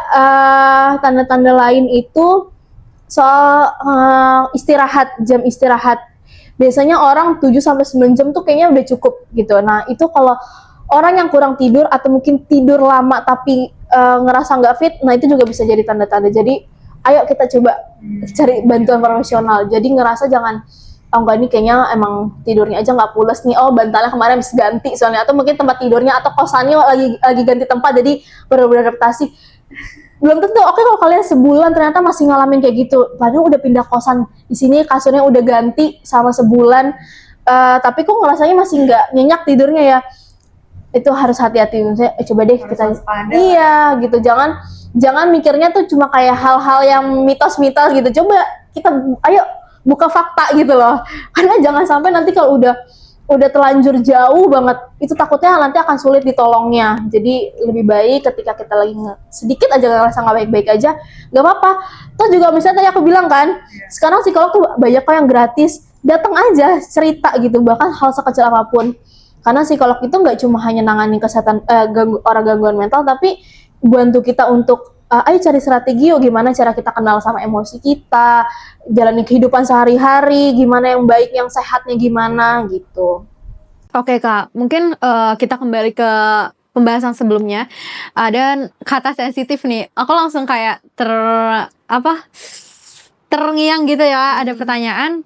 tanda-tanda lain itu soal istirahat, jam istirahat. Biasanya orang 7-9 jam tuh kayaknya udah cukup gitu. Nah, itu kalau orang yang kurang tidur atau mungkin tidur lama tapi ngerasa nggak fit, nah itu juga bisa jadi tanda-tanda. Jadi, ayo kita coba cari bantuan profesional. Jadi ngerasa jangan, oh enggak, ini kayaknya emang tidurnya aja nggak pules nih, oh bantalnya kemarin habis ganti soalnya, atau mungkin tempat tidurnya atau kosannya lagi ganti tempat jadi baru beradaptasi. Belum tentu oke kalau kalian sebulan ternyata masih ngalamin kayak gitu, padahal udah pindah kosan, di sini kasurnya udah ganti sama sebulan, tapi kok ngerasanya masih nggak nyenyak tidurnya ya, itu harus hati-hati. Maksudnya coba deh kita iya gitu, jangan mikirnya tuh cuma kayak hal-hal yang mitos-mitos gitu. Coba kita ayo buka fakta gitu loh, karena jangan sampai nanti kalau udah terlanjur jauh banget, itu takutnya nanti akan sulit ditolongnya. Jadi lebih baik ketika kita lagi sedikit aja ngerasa nggak baik-baik aja, nggak apa-apa. Terus juga misalnya tadi aku bilang kan, sekarang psikolog tuh banyak kok yang gratis, datang aja cerita gitu, bahkan hal sekecil apapun. Karena psikolog itu nggak cuma hanya nangani kesehatan orang gangguan mental, tapi bantu kita untuk ayo cari strategi yuk, gimana cara kita kenal sama emosi kita, jalani kehidupan sehari-hari, gimana yang baik, yang sehatnya gimana gitu. Oke Kak, mungkin kita kembali ke pembahasan sebelumnya. Ada kata sensitif nih, aku langsung kayak terngiang gitu ya. Ada pertanyaan,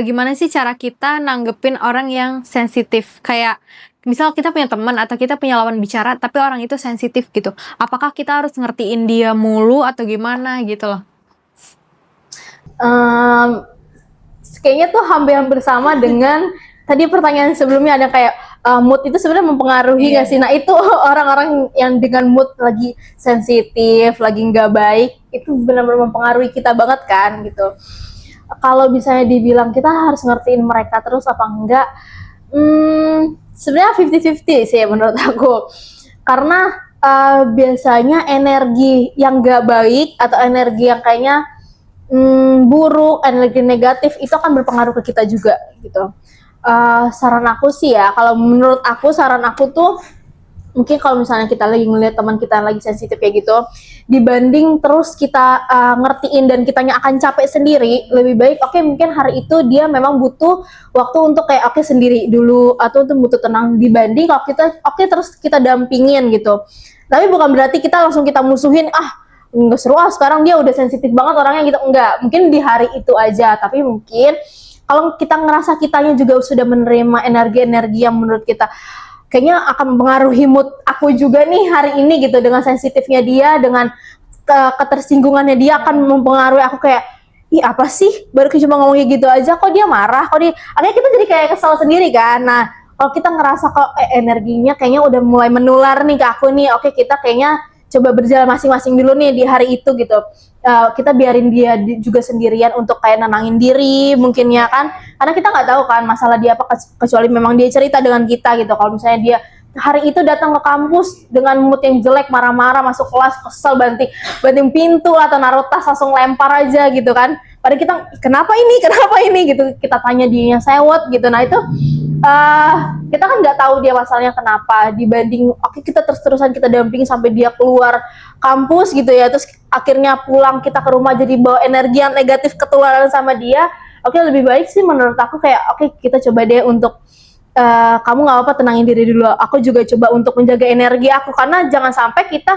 gimana sih cara kita nanggepin orang yang sensitif? Kayak misal kita punya teman atau kita punya lawan bicara tapi orang itu sensitif gitu, apakah kita harus ngertiin dia mulu atau gimana gitu loh? Kayaknya tuh hampir sama dengan tadi pertanyaan sebelumnya, ada kayak mood itu sebenarnya mempengaruhi nggak sih? Nah itu orang-orang yang dengan mood lagi sensitif, lagi nggak baik, itu benar-benar mempengaruhi kita banget kan gitu. Kalau misalnya dibilang kita harus ngertiin mereka terus apa enggak, sebenarnya 50-50 sih menurut aku. Karena biasanya energi yang nggak baik atau energi yang kayaknya buruk, energi negatif itu akan berpengaruh ke kita juga gitu. Saran aku sih ya, kalau menurut aku saran aku tuh mungkin kalau misalnya kita lagi ngeliat teman kita lagi sensitif kayak gitu, dibanding terus kita ngertiin dan kitanya akan capek sendiri, lebih baik mungkin hari itu dia memang butuh waktu untuk kayak sendiri dulu, atau untuk butuh tenang, dibanding kalau kita terus kita dampingin gitu. Tapi bukan berarti kita langsung kita musuhin, nggak seru sekarang dia udah sensitif banget orangnya gitu, enggak. Mungkin di hari itu aja, tapi mungkin kalau kita ngerasa kitanya juga sudah menerima energi-energi yang menurut kita kayaknya akan mempengaruhi mood aku juga nih hari ini gitu, dengan sensitifnya dia, dengan ketersinggungannya dia akan mempengaruhi aku kayak, ih apa sih, baru cuma ngomong kayak gitu aja kok dia marah, akhirnya kita jadi kayak kesal sendiri kan. Nah kalau kita ngerasa kok energinya kayaknya udah mulai menular nih ke aku nih, oke kita kayaknya coba berjalan masing-masing dulu nih di hari itu gitu. Kita biarin dia juga sendirian untuk kayak nenangin diri mungkin ya kan, karena kita nggak tahu kan masalah dia apa, kecuali memang dia cerita dengan kita gitu. Kalau misalnya dia hari itu datang ke kampus dengan mood yang jelek, marah-marah, masuk kelas kesel, banting pintu atau naruh tas langsung lempar aja gitu kan, padahal kita kenapa ini gitu, kita tanya dia yang sewot gitu. Nah itu kita kan nggak tahu dia masalahnya kenapa, dibanding kita terus-terusan kita damping sampai dia keluar kampus gitu ya, terus akhirnya pulang kita ke rumah jadi bawa energi yang negatif ketularan sama dia. Lebih baik sih menurut aku kayak kita coba deh untuk kamu nggak apa-apa tenangin diri dulu, aku juga coba untuk menjaga energi aku, karena jangan sampai kita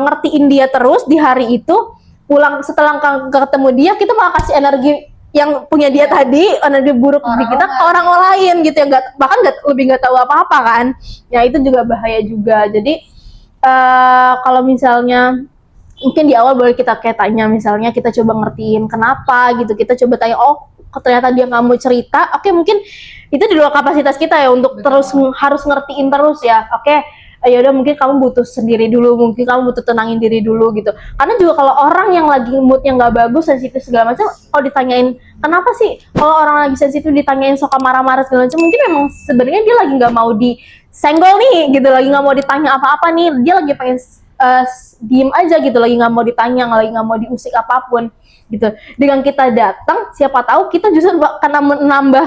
ngertiin dia terus di hari itu, pulang setelah ketemu dia kita malah kasih energi yang punya dia tadi, energi buruk di kita ke orang lain gitu ya, bahkan lebih nggak tahu apa-apa kan ya, itu juga bahaya juga. Jadi kalau misalnya mungkin di awal boleh kita kayak tanya, misalnya kita coba ngertiin kenapa gitu, kita coba tanya, ternyata dia nggak mau cerita, mungkin itu di luar kapasitas kita ya untuk terus harus ngertiin terus ya. Ya udah mungkin kamu butuh sendiri dulu, mungkin kamu butuh tenangin diri dulu gitu. Karena juga kalau orang yang lagi moodnya nggak bagus, sensitif segala macam, kalau ditanyain kenapa sih, kalau orang lagi sensitif ditanyain suka marah-marah segala macam, mungkin memang sebenarnya dia lagi nggak mau disenggol nih gitu, lagi nggak mau ditanya apa-apa nih, dia lagi pengen diem aja gitu, lagi nggak mau ditanya, lagi nggak mau diusik apapun gitu. Dengan kita datang, siapa tahu kita justru karena menambah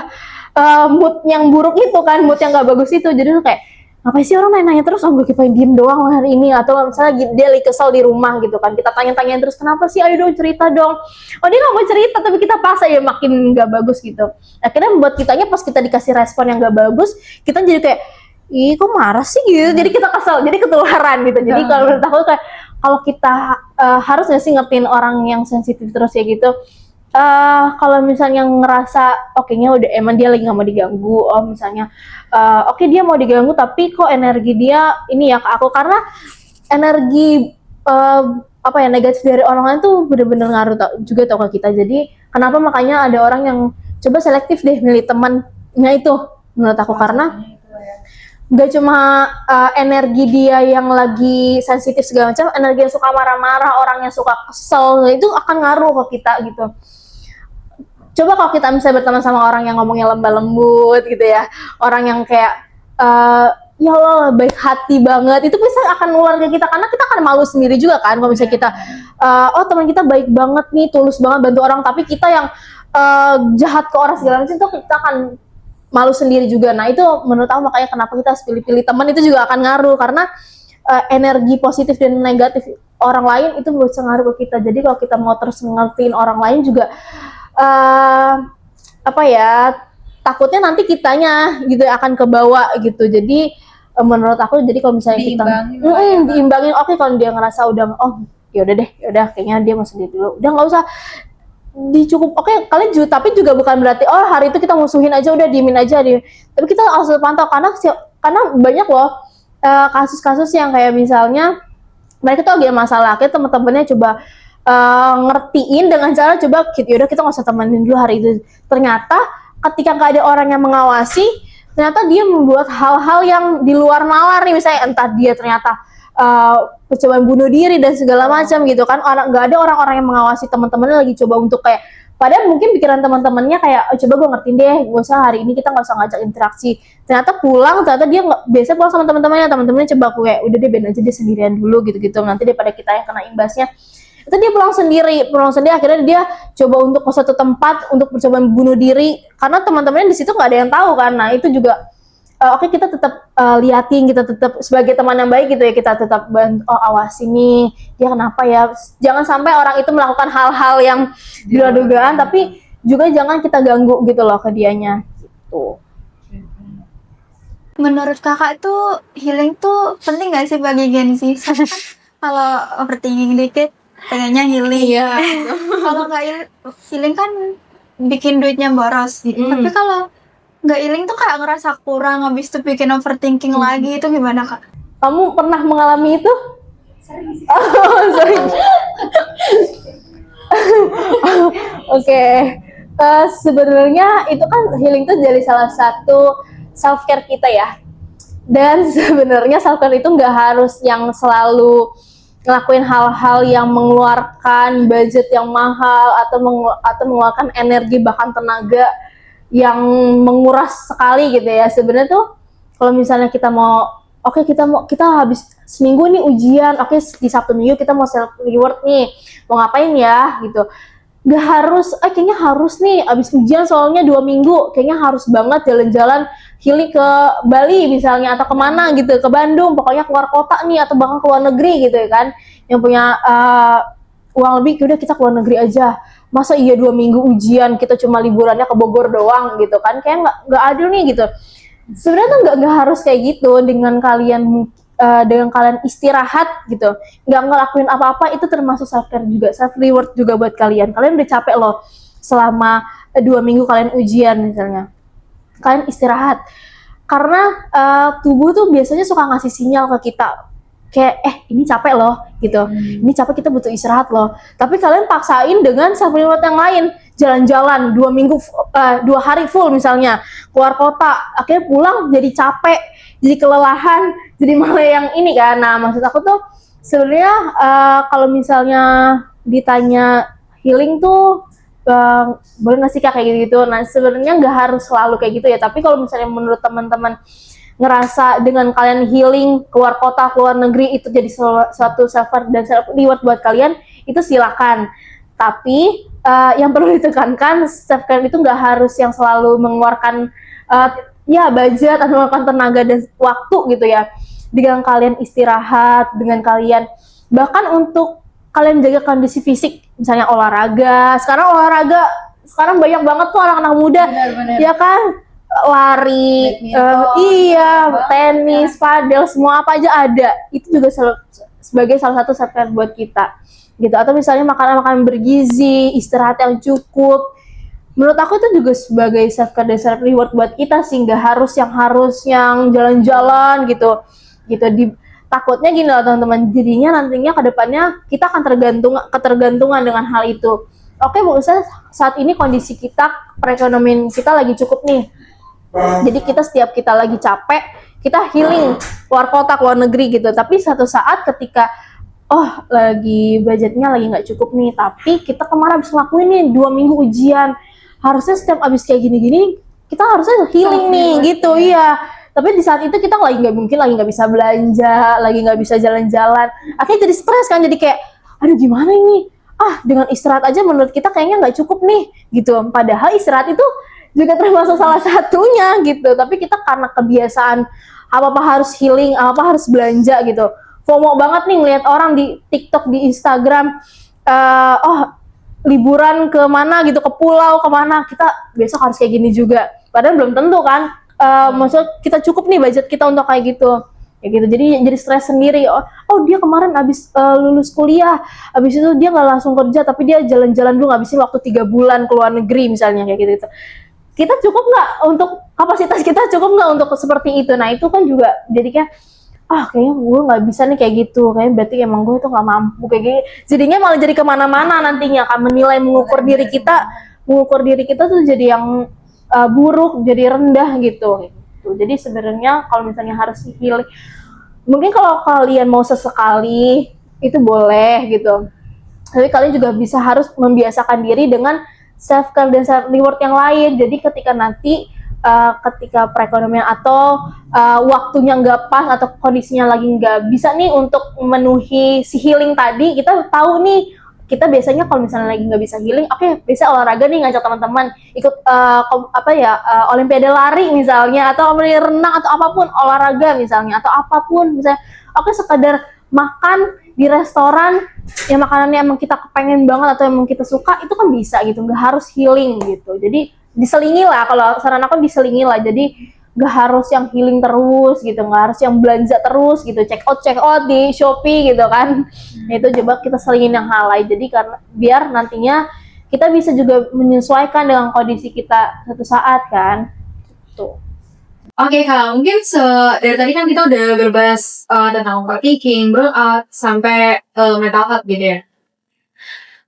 mood yang buruk itu kan, mood yang gak bagus itu. Jadi tuh kayak ngapain sih orang nanya terus, gue pengen diem doang hari ini. Atau misalnya dia lagi kesel di rumah gitu kan, kita tanya-tanyain terus, kenapa sih, ayo dong cerita dong. Oh dia gak mau cerita, tapi kita paksa, ya makin gak bagus gitu. Akhirnya membuat kitanya pas kita dikasih respon yang gak bagus, kita jadi kayak, ih kok marah sih gitu. Jadi kita kesel, jadi ketularan gitu. Jadi kalau menurut aku kayak, kalau kita harus gak sih ngertiin orang yang sensitif terus ya gitu. Kalau misalnya ngerasa nya udah emang dia lagi nggak mau diganggu, misalnya dia mau diganggu tapi kok energi dia ini ya ke aku, karena energi negatif dari orang lain tuh bener-bener ngaruh juga tau ke kita. Jadi kenapa makanya ada orang yang coba selektif deh milih temannya itu menurut aku, karena gak cuma energi dia yang lagi sensitif segala macam, energi yang suka marah-marah, orang yang suka kesel itu akan ngaruh ke kita gitu. Coba kalau kita misalnya berteman sama orang yang ngomongnya lembah lembut gitu ya, orang yang kayak ya Allah baik hati banget, itu bisa akan nular ke kita, karena kita akan malu sendiri juga kan kalau misalnya kita teman kita baik banget nih, tulus banget bantu orang, tapi kita yang jahat ke orang segala macam, itu kita akan malu sendiri juga. Nah itu menurut aku makanya kenapa kita harus pilih-pilih teman, itu juga akan ngaruh, karena energi positif dan negatif orang lain itu bisa ngaruh ke kita. Jadi kalau kita mau terus ngertiin orang lain juga takutnya nanti kitanya gitu akan kebawa gitu. Jadi menurut aku, jadi kalau misalnya diimbangin, oke, kalau dia ngerasa udah yaudah kayaknya dia mau sendiri dulu, udah nggak usah dicukup, kalian juga, tapi juga bukan berarti hari itu kita musuhin aja, udah diemin aja tapi kita harus pantau, karena banyak loh kasus-kasus yang kayak misalnya mereka tuh lagi masalah, kayak teman-temannya coba ngertiin dengan cara coba yaudah kita nggak usah temenin dulu hari itu. Ternyata ketika nggak ada orang yang mengawasi, ternyata dia membuat hal-hal yang di luar nalar nih, misalnya entah dia ternyata percobaan bunuh diri dan segala macam gitu kan. Nggak ada orang-orang yang mengawasi teman-temannya lagi coba untuk kayak, padahal mungkin pikiran teman-temannya kayak coba gue ngertiin deh, gue usah hari ini kita nggak usah ngajak interaksi. Ternyata dia nggak biasa pulang sama teman-temannya coba kayak udah deh ben aja dia sendirian dulu gitu nanti daripada kita yang kena imbasnya. Itu dia pulang sendiri, akhirnya dia coba untuk ke suatu tempat untuk percobaan bunuh diri, karena teman-temannya di situ nggak ada yang tahu kan. Nah itu juga kita tetap liatin, kita tetap sebagai teman yang baik gitu ya, kita tetap awasi nih dia kenapa ya, jangan sampai orang itu melakukan hal-hal yang di luar dugaan, tapi juga jangan kita ganggu gitu loh ke dianya gitu. Menurut kakak tuh healing tuh penting gak sih bagi Gen Z? Kalau overthinking dikit pengennya healing. Iya. Kalau nggak healing kan bikin duitnya boros. Tapi kalau nggak healing tuh kayak ngerasa kurang, habis itu bikin overthinking lagi. Itu gimana kak? Kamu pernah mengalami itu? Sering. Oke. Sebenarnya itu kan healing tuh dari salah satu self care kita ya. Dan sebenarnya self care itu nggak harus yang selalu ngelakuin hal-hal yang mengeluarkan budget yang mahal atau mengeluarkan energi bahkan tenaga yang menguras sekali gitu ya. Sebenarnya tuh kalau misalnya kita kita habis seminggu nih ujian, di Sabtu Minggu kita mau self reward nih, mau ngapain ya gitu. Gak harus, kayaknya harus nih abis ujian soalnya 2 minggu, kayaknya harus banget jalan-jalan healing ke Bali misalnya, atau kemana gitu, ke Bandung, pokoknya keluar kota nih, atau bahkan keluar negeri gitu ya kan, yang punya uang lebih, udah kita keluar negeri aja. Masa iya 2 minggu ujian kita cuma liburannya ke Bogor doang gitu kan, kayak nggak adil nih gitu. Sebenarnya tuh nggak harus kayak gitu. Dengan kalian istirahat gitu, nggak ngelakuin apa-apa, itu termasuk self care juga, self reward juga buat kalian. Kalian udah capek loh selama 2 minggu kalian ujian misalnya, kalian istirahat, karena tubuh tuh biasanya suka ngasih sinyal ke kita kayak ini capek loh gitu, ini capek, kita butuh istirahat loh. Tapi kalian paksain dengan self reward yang lain, jalan-jalan 2 hari full misalnya, keluar kota, akhirnya pulang jadi capek, jadi kelelahan, jadi malah yang ini kan. Nah maksud aku tuh sebenarnya kalau misalnya ditanya healing tuh boleh nggak sih kayak gitu. Nah sebenarnya nggak harus selalu kayak gitu ya, tapi kalau misalnya menurut teman-teman ngerasa dengan kalian healing keluar kota, keluar negeri itu jadi suatu self dan self reward buat kalian, itu silakan. Tapi yang perlu ditekankan, self care itu nggak harus yang selalu mengeluarkan ya budget atau mengeluarkan tenaga dan waktu gitu ya. Dengan kalian istirahat, dengan kalian bahkan untuk kalian jaga kondisi fisik, misalnya olahraga. Sekarang banyak banget tuh anak-anak muda, Benar-benar. ya kan, lari, iya, tenis, padel, semua apa aja ada. Itu juga sebagai salah satu self care buat kita, gitu. Atau misalnya makanan-makanan bergizi, istirahat yang cukup. Menurut aku itu juga sebagai self care dan self reward buat kita sih, nggak harus yang jalan-jalan gitu. Takutnya gini loh teman-teman, jadinya nantinya ke depannya kita akan ketergantungan dengan hal itu. Oke, misalnya saat ini kondisi kita, perekonomian kita lagi cukup nih, jadi setiap kita lagi capek, kita healing keluar kota, keluar negeri gitu. Tapi satu saat ketika lagi budgetnya lagi nggak cukup nih, tapi kita kemarin habis ngelakuin nih 2 minggu ujian, harusnya setiap habis kayak gini-gini kita harusnya healing nih gitu, iya. Tapi di saat itu kita lagi nggak bisa belanja, lagi nggak bisa jalan-jalan, akhirnya jadi stres kan, jadi kayak aduh gimana ini, dengan istirahat aja menurut kita kayaknya nggak cukup nih gitu. Padahal istirahat itu juga termasuk salah satunya gitu, tapi kita karena kebiasaan apa harus healing, apa harus belanja gitu. FOMO banget nih ngeliat orang di TikTok, di Instagram, liburan ke mana gitu, ke pulau kemana, kita besok harus kayak gini juga, padahal belum tentu kan. Maksudnya kita cukup nih budget kita untuk kayak gitu, jadi stres sendiri. Dia kemarin abis lulus kuliah, abis itu dia nggak langsung kerja, tapi dia jalan-jalan dulu, ngabisin waktu 3 bulan ke luar negeri misalnya, kayak gitu. Kita cukup nggak untuk kapasitas kita, cukup nggak untuk seperti itu? Nah itu kan juga jadi kayak kayaknya gue nggak bisa nih kayak gitu, kayaknya berarti emang gue tuh nggak mampu kayak gini. Jadinya malah jadi kemana-mana nantinya kan, mengukur diri kita tuh jadi yang buruk, jadi rendah gitu. Jadi sebenarnya kalau misalnya harus healing, mungkin kalau kalian mau sesekali itu boleh gitu, tapi kalian juga harus membiasakan diri dengan self care dan self reward yang lain. Jadi ketika nanti ketika perekonomian atau waktunya nggak pas atau kondisinya lagi nggak bisa nih untuk memenuhi si healing tadi, kita tahu nih, kita biasanya kalau misalnya lagi nggak bisa healing, bisa olahraga nih, ngajak teman-teman ikut olimpiade lari misalnya, atau olimpiade renang, atau apapun olahraga misalnya, atau apapun misalnya. Sekedar makan di restoran yang makanannya emang kita kepengen banget atau emang kita suka, itu kan bisa gitu, nggak harus healing gitu. Jadi diselingi lah, kalau saran aku diselingi lah, jadi nggak harus yang healing terus gitu, nggak harus yang belanja terus gitu, check out di Shopee gitu kan. Itu coba kita selingin yang hal lain, jadi karena biar nantinya kita bisa juga menyesuaikan dengan kondisi kita satu saat kan. Tuh. Oke Kak, mungkin dari tadi kan kita udah berbahas tentang overthinking, burnout, sampai mental health gitu ya.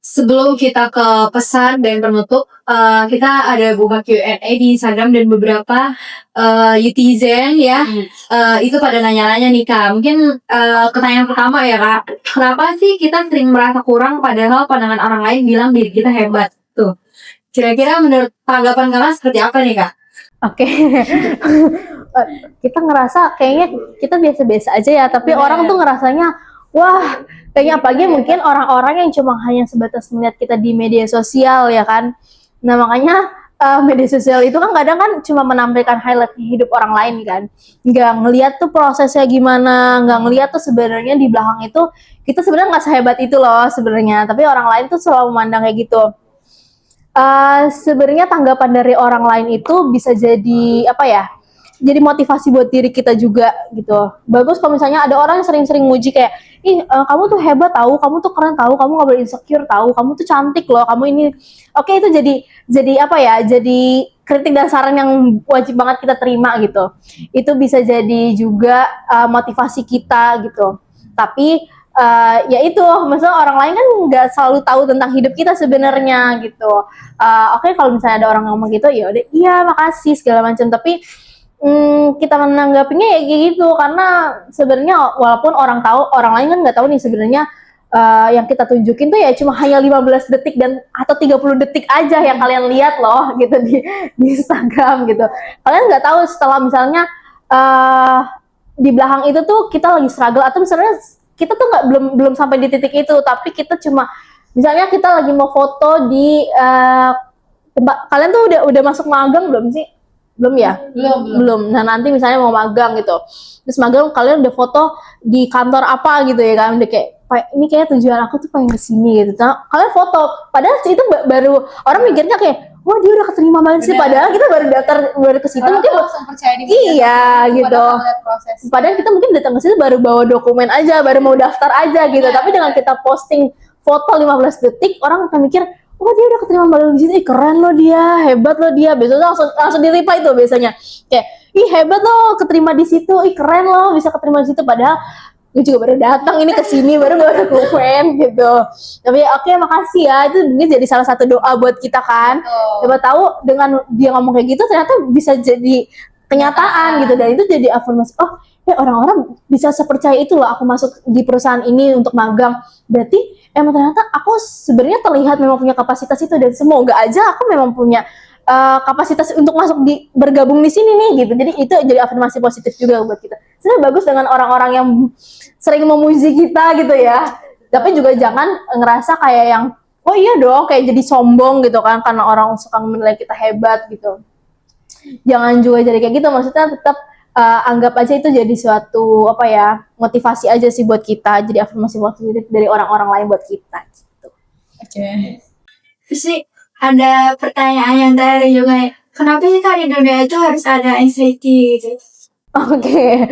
Sebelum kita ke pesan dan penutup, kita ada buka Q&A di Instagram dan beberapa netizen ya, itu pada nanya-nanya nih Kak. Mungkin pertanyaan pertama ya Kak, kenapa sih kita sering merasa kurang padahal pandangan orang lain bilang diri kita hebat? Tuh, kira-kira menurut tanggapan Kakak seperti apa nih Kak? Oke. Kita ngerasa kayaknya kita biasa-biasa aja ya, tapi orang tuh ngerasanya wah, kayaknya apalagi mungkin orang-orang yang cuma hanya sebatas melihat kita di media sosial ya kan. Nah makanya media sosial itu kan kadang kan cuma menampilkan highlight hidup orang lain kan, nggak ngelihat tuh prosesnya gimana, nggak ngelihat tuh sebenarnya di belakang itu kita sebenarnya nggak sehebat itu loh sebenarnya, tapi orang lain tuh selalu memandang kayak gitu. Sebenarnya tanggapan dari orang lain itu bisa jadi jadi motivasi buat diri kita juga gitu. Bagus kalau misalnya ada orang yang sering-sering muji kayak, kamu tuh hebat tahu, kamu tuh keren tahu, kamu nggak boleh insecure tahu, kamu tuh cantik loh, kamu ini. Oke, itu jadi jadi kritik dan saran yang wajib banget kita terima gitu. Itu bisa jadi juga motivasi kita gitu. Tapi ya itu, maksudnya orang lain kan nggak selalu tahu tentang hidup kita sebenarnya gitu. Oke, kalau misalnya ada orang ngomong gitu, ya udah, iya makasih segala macam. Tapi kita menanggapinya ya kayak gitu, karena sebenarnya walaupun orang lain kan nggak tahu nih sebenarnya yang kita tunjukin tuh ya cuma hanya 15 detik atau 30 detik aja yang kalian lihat loh gitu di Instagram gitu. Kalian nggak tahu setelah misalnya di belakang itu tuh kita lagi struggle, atau misalnya kita tuh belum sampai di titik itu, tapi kita cuma Misalnya kita lagi mau foto di tempat, kalian tuh udah masuk magang belum sih? Belum ya? Belum. Nah, nanti misalnya mau magang gitu. Terus magang kalian udah foto di kantor apa gitu ya kan? Udah kayak ini kayak tujuan aku tuh pengen kesini gitu. Nah, kalian foto. Padahal itu baru orang mikirnya kayak, wah dia udah keterima banget sih. Padahal kita baru daftar baru ke situ mungkin langsung percaya diri. iya gitu. Padahal ngeliat proses. Padahal kita mungkin datang ke situ baru bawa dokumen aja, baru mau daftar aja gitu. Tapi dengan kita posting foto 15 detik, orang akan mikir, oh dia udah keterima magang di situ, keren loh dia, hebat loh dia. Biasanya langsung di reply tuh biasanya. Kayak, ih hebat loh keterima di situ, ih keren loh bisa keterima di situ. Padahal gue juga baru datang ini ke sini baru dokumen gitu. Tapi oke, makasih ya. Itu mungkin jadi salah satu doa buat kita kan. Coba tahu dengan dia ngomong kayak gitu ternyata bisa jadi kenyataan gitu, dan itu jadi afirmasi. Oh, ya orang-orang bisa sepercaya itu loh aku masuk di perusahaan ini untuk magang. Berarti emang ternyata aku sebenarnya terlihat memang punya kapasitas itu, dan semoga aja aku memang punya kapasitas untuk masuk bergabung di sini nih gitu. Jadi itu jadi afirmasi positif juga buat kita. Sebenarnya bagus dengan orang-orang yang sering memuji kita gitu ya. Tapi juga jangan ngerasa kayak yang oh iya dong kayak jadi sombong gitu kan karena orang suka menilai kita hebat gitu. Jangan juga jadi kayak gitu, maksudnya tetap anggap aja itu jadi suatu apa ya, motivasi aja sih buat kita, jadi afirmasi positif dari orang-orang lain buat kita gitu. Oke. Sih ada pertanyaan yang tadi juga, kenapa sih Kak di dunia itu harus ada anxiety gitu? Oke.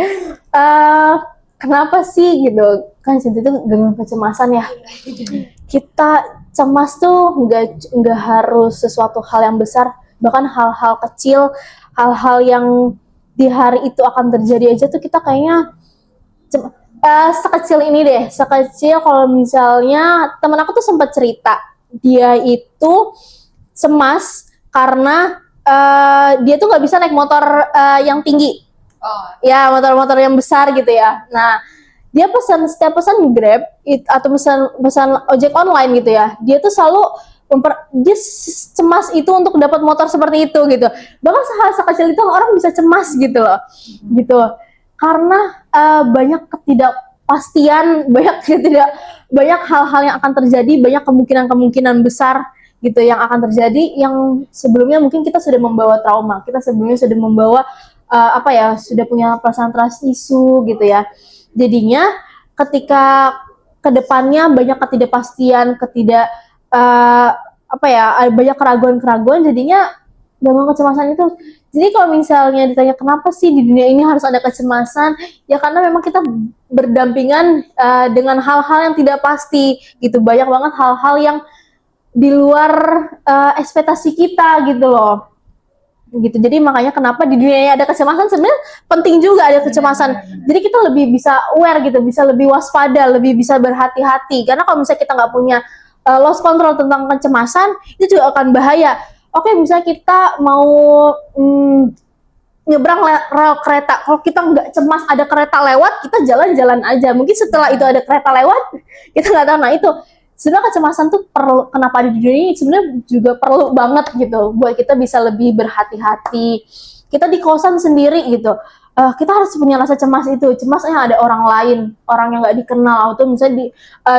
Kenapa sih gitu? Kan itu gangguan kecemasan ya. Kita cemas tuh nggak harus sesuatu hal yang besar, bahkan hal-hal kecil, hal-hal yang di hari itu akan terjadi aja tuh kita kayaknya sekecil ini deh, sekecil kalau misalnya temen aku tuh sempat cerita dia itu cemas karena dia tuh nggak bisa naik motor yang tinggi. Ya motor-motor yang besar gitu ya. Nah dia setiap pesan Grab atau pesan ojek online gitu ya, dia tuh selalu dia cemas itu untuk dapat motor seperti itu gitu. Bahkan hal sekecil itu orang bisa cemas gitu loh, gitu. Karena banyak ketidakpastian, banyak hal-hal yang akan terjadi, banyak kemungkinan besar gitu yang akan terjadi, yang sebelumnya mungkin kita sudah membawa trauma, kita sebelumnya sudah membawa sudah punya perasaan trust issue gitu ya. Jadinya ketika kedepannya banyak ketidakpastian, banyak keraguan-keraguan, jadinya gangguan kecemasan itu. Jadi kalau misalnya ditanya kenapa sih di dunia ini harus ada kecemasan, ya karena memang kita berdampingan dengan hal-hal yang tidak pasti gitu. Banyak banget hal-hal yang di luar ekspektasi kita gitu loh. Gitu. Jadi makanya kenapa di dunia ini ada kecemasan, sebenarnya penting juga ada kecemasan. Jadi kita lebih bisa aware gitu, bisa lebih waspada, lebih bisa berhati-hati. Karena kalau misalnya kita nggak punya lost control tentang kecemasan, itu juga akan bahaya. Oke, misalnya kita mau nyebrang rel kereta, kalau kita nggak cemas ada kereta lewat, kita jalan-jalan aja. Mungkin setelah itu ada kereta lewat, kita nggak tahu. Nah itu sebenarnya kecemasan tuh perlu, kenapa di dunia ini sebenarnya juga perlu banget gitu buat kita bisa lebih berhati-hati. Kita di kosan sendiri gitu, kita harus punya rasa cemas itu, cemasnya ada orang lain, orang yang nggak dikenal, atau misalnya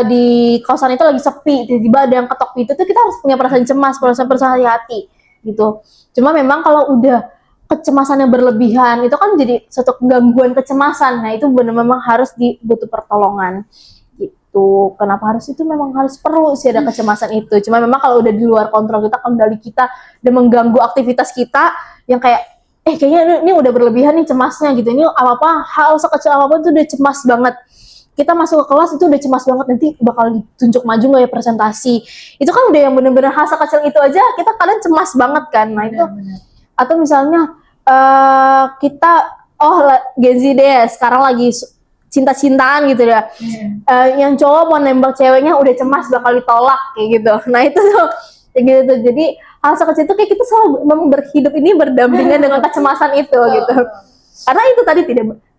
di kosan itu lagi sepi, tiba-tiba ada yang ketok pintu, itu kita harus punya perasaan cemas, perasaan hati gitu. Cuma memang kalau udah kecemasan yang berlebihan itu kan jadi suatu gangguan kecemasan. Nah itu benar memang harus butuh pertolongan. Kenapa harus itu, memang harus perlu sih ada kecemasan itu. Cuma memang kalau udah di luar kontrol kita, kendali kita, dan mengganggu aktivitas kita yang kayak kayaknya ini udah berlebihan nih cemasnya gitu. Ini apa-apa, hal sekecil apapun itu udah cemas banget. Kita masuk ke kelas itu udah cemas banget, nanti bakal ditunjuk maju nggak ya presentasi. Itu kan udah yang bener-bener hal sekecil itu aja kita kadang cemas banget kan. Nah itu atau misalnya kita Gen Z deh sekarang lagi cinta-cintaan gitu ya, yang cowok mau nembak ceweknya udah cemas bakal ditolak kayak gitu. Nah itu tuh kayak gitu. Jadi hal sekecil itu kayak kita selalu memang berhidup ini berdampingan dengan kecemasan itu gitu. Karena itu tadi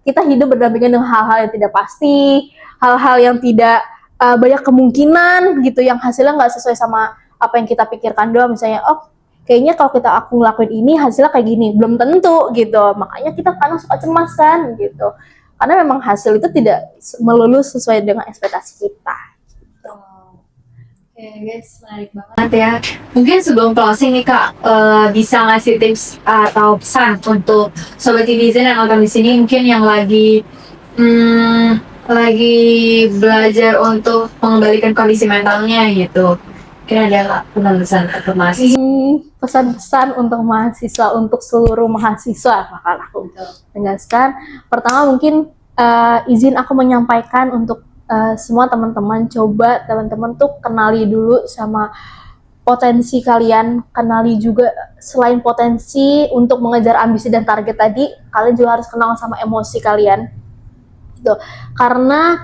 kita hidup berdampingan dengan hal-hal yang tidak pasti, hal-hal yang tidak banyak kemungkinan gitu, yang hasilnya nggak sesuai sama apa yang kita pikirkan doang. Misalnya kayaknya kalau aku ngelakuin ini hasilnya kayak gini, belum tentu gitu. Makanya kita kadang suka cemas kan gitu. Karena memang hasil itu tidak melulu sesuai dengan ekspektasi kita. Gitu. Oke guys, menarik banget. Banget ya. Mungkin sebelum closing nih Kak, bisa ngasih tips atau pesan untuk sobat Citizen yang nonton di sini mungkin yang lagi belajar untuk mengembalikan kondisi mentalnya gitu. Mungkin ada pesan atau mahasiswa. Pesan-pesan untuk mahasiswa, untuk seluruh mahasiswa bakal aku tegaskan. Pertama mungkin izin aku menyampaikan untuk semua teman-teman, coba teman-teman tuh kenali dulu sama potensi kalian, kenali juga selain potensi untuk mengejar ambisi dan target tadi, kalian juga harus kenal sama emosi kalian gitu. Karena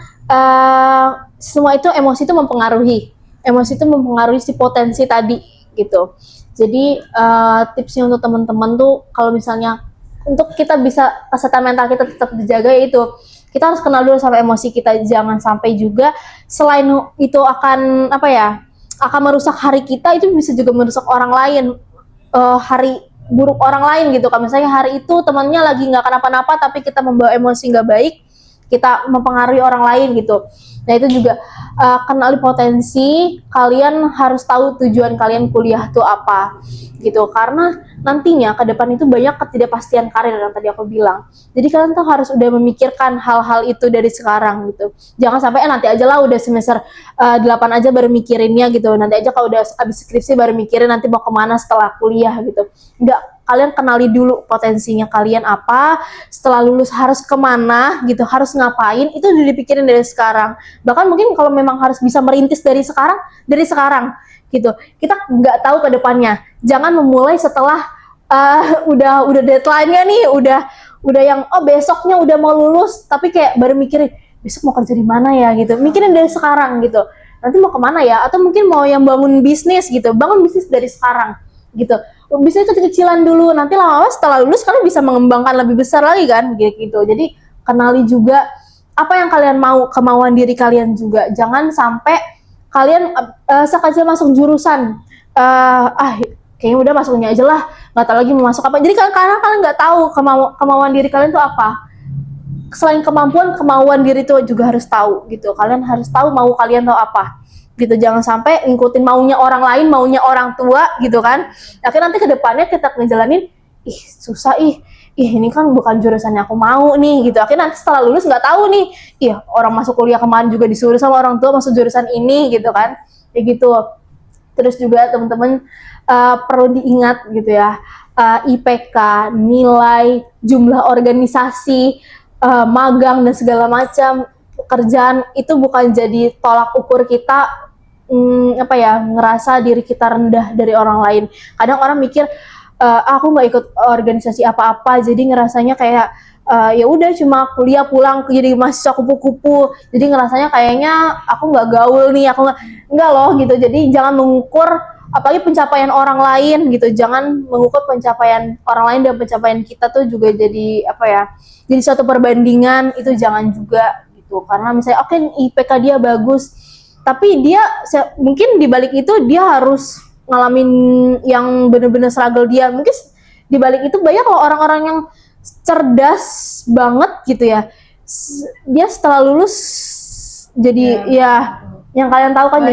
semua itu emosi itu mempengaruhi si potensi tadi gitu. Jadi tipsnya untuk teman-teman tuh kalau misalnya untuk kita bisa kesehatan mental kita tetap dijaga, yaitu kita harus kenal dulu sama emosi kita. Jangan sampai juga selain itu akan akan merusak hari kita, itu bisa juga merusak orang lain, hari buruk orang lain gitu. Kalau misalnya hari itu temannya lagi nggak kenapa-napa tapi kita membawa emosi nggak baik, kita mempengaruhi orang lain gitu. Nah itu juga kenali potensi kalian, harus tahu tujuan kalian kuliah tuh apa gitu, karena nantinya ke depan itu banyak ketidakpastian karir yang tadi aku bilang. Jadi kalian tuh harus udah memikirkan hal-hal itu dari sekarang gitu. Jangan sampai nanti aja lah udah semester 8 aja baru mikirinnya gitu. Nanti aja kalau udah habis skripsi baru mikirin nanti mau kemana setelah kuliah gitu. Enggak, kalian kenali dulu potensinya kalian apa, setelah lulus harus kemana gitu, harus ngapain, itu udah dipikirin dari sekarang. Bahkan mungkin kalau memang harus bisa merintis dari sekarang gitu. Kita nggak tahu ke depannya. Jangan memulai setelah udah deadline-nya nih, udah yang besoknya udah mau lulus, tapi kayak baru mikirin besok mau kerja di mana ya gitu. Mikirin dari sekarang gitu. Nanti mau kemana ya? Atau mungkin mau yang bangun bisnis gitu. Bangun bisnis dari sekarang gitu. Bisnis kecil-kecilan dulu. Nanti lama-lama setelah lulus kalian bisa mengembangkan lebih besar lagi kan gitu. Jadi kenali juga apa yang kalian mau, kemauan diri kalian juga. Jangan sampai kalian sekecil masuk jurusan kayaknya udah masuknya aja lah, nggak tahu lagi mau masuk apa. Jadi karena kalian nggak tahu kemauan diri kalian tuh apa. Selain kemauan diri itu juga harus tahu gitu. Kalian harus tahu mau kalian tuh apa gitu. Jangan sampai ngikutin maunya orang lain, maunya orang tua gitu kan. Akhirnya nanti kedepannya kita ngejalanin susah ini kan bukan jurusan yang aku mau nih gitu. Akhirnya nanti setelah lulus nggak tahu nih, orang masuk kuliah kemarin juga disuruh sama orang tua masuk jurusan ini gitu kan, kayak gitu. Terus juga teman-teman perlu diingat gitu ya, IPK, nilai, jumlah organisasi, magang dan segala macam pekerjaan itu bukan jadi tolak ukur kita ngerasa diri kita rendah dari orang lain. Kadang orang mikir aku nggak ikut organisasi apa-apa, jadi ngerasanya kayak ya udah cuma kuliah pulang jadi mahasiswa kupu-kupu, jadi ngerasanya kayaknya aku nggak gaul nih, aku nggak loh gitu. Jadi jangan mengukur apalagi pencapaian orang lain gitu, jangan mengukur pencapaian orang lain dan pencapaian kita tuh juga jadi jadi suatu perbandingan, itu jangan juga gitu. Karena misalnya IPK dia bagus, tapi dia mungkin di balik itu dia harus ngalamin yang bener-bener struggle dia. Mungkin di balik itu banyak loh orang-orang yang cerdas banget gitu ya. Dia setelah lulus jadi yang kalian tahu kan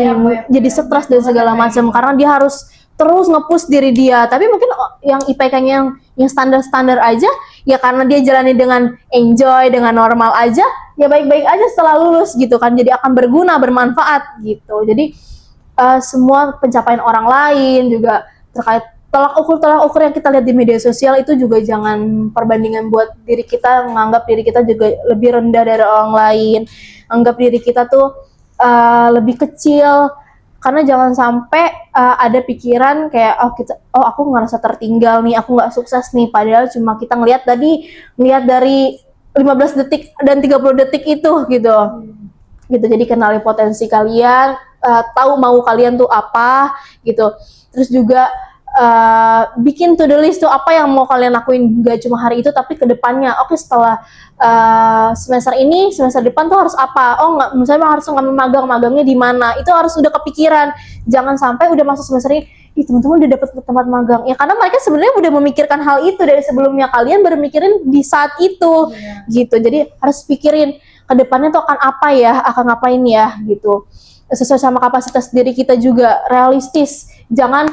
jadi stres dan segala macam karena dia harus terus nge-push diri dia. Tapi mungkin yang IPK-nya yang standar-standar aja ya, karena dia jalani dengan enjoy, dengan normal aja, ya baik-baik aja setelah lulus gitu kan. Jadi akan berguna, bermanfaat gitu. Jadi semua pencapaian orang lain juga terkait tolak ukur yang kita lihat di media sosial itu juga jangan perbandingan buat diri kita, menganggap diri kita juga lebih rendah dari orang lain, anggap diri kita tuh lebih kecil, karena jangan sampai ada pikiran kayak aku ngerasa tertinggal nih, aku nggak sukses nih, padahal cuma kita ngelihat dari 15 detik dan 30 detik itu gitu. Jadi kenali potensi kalian, tahu mau kalian tuh apa gitu. Terus juga bikin to the list tuh apa yang mau kalian lakuin, gak cuma hari itu tapi kedepannya. Setelah semester ini, semester depan tuh harus apa? Misalnya harus ngambil magangnya di mana? Itu harus udah kepikiran. Jangan sampai udah masuk semester ini, teman-teman udah dapat tempat magang. Ya karena mereka sebenarnya udah memikirkan hal itu dari sebelumnya, kalian baru mikirin di saat itu gitu. Jadi harus pikirin kedepannya tuh akan apa ya, akan ngapain ya gitu. sesuai sama kapasitas diri kita juga, realistis. Jangan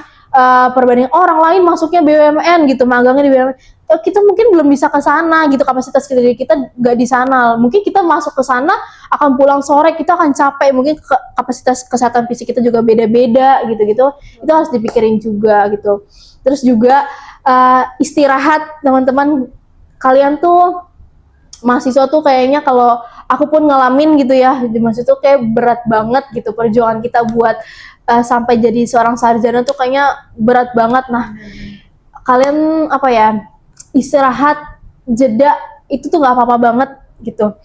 perbandingan orang lain masuknya BUMN gitu, magangnya di BUMN. Kita mungkin belum bisa ke sana gitu, kapasitas diri kita nggak di sana. Mungkin kita masuk ke sana akan pulang sore, kita akan capek, mungkin kapasitas kesehatan fisik kita juga beda-beda gitu-gitu. Itu harus dipikirin juga gitu. Terus juga istirahat, teman-teman. Kalian tuh mahasiswa tuh kayaknya, kalau aku pun ngalamin gitu ya, di mahasiswa tuh kayak berat banget gitu perjuangan kita buat sampai jadi seorang sarjana tuh kayaknya berat banget. Nah, kalian apa ya, istirahat, jeda itu tuh nggak apa-apa banget gitu.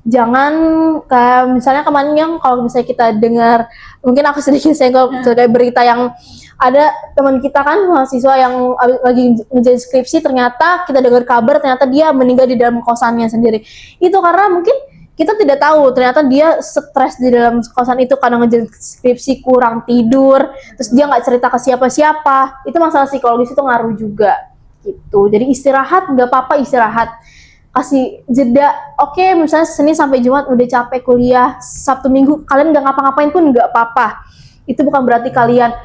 Jangan kayak misalnya kemarin yang kalau misalnya kita dengar, mungkin aku sedikit senggol terkait berita yang ada teman kita kan mahasiswa yang lagi ngerjain skripsi, ternyata kita dengar kabar ternyata dia meninggal di dalam kosannya sendiri. Itu karena mungkin kita tidak tahu ternyata dia stres di dalam kosan itu karena ngerjain skripsi, kurang tidur, terus dia nggak cerita ke siapa-siapa. Itu masalah psikologis, itu ngaruh juga gitu. Jadi istirahat, nggak apa-apa istirahat, kasih jeda. Oke, misalnya Senin sampai Jumat udah capek kuliah, Sabtu Minggu kalian nggak ngapa-ngapain pun nggak apa-apa. Itu bukan berarti kalian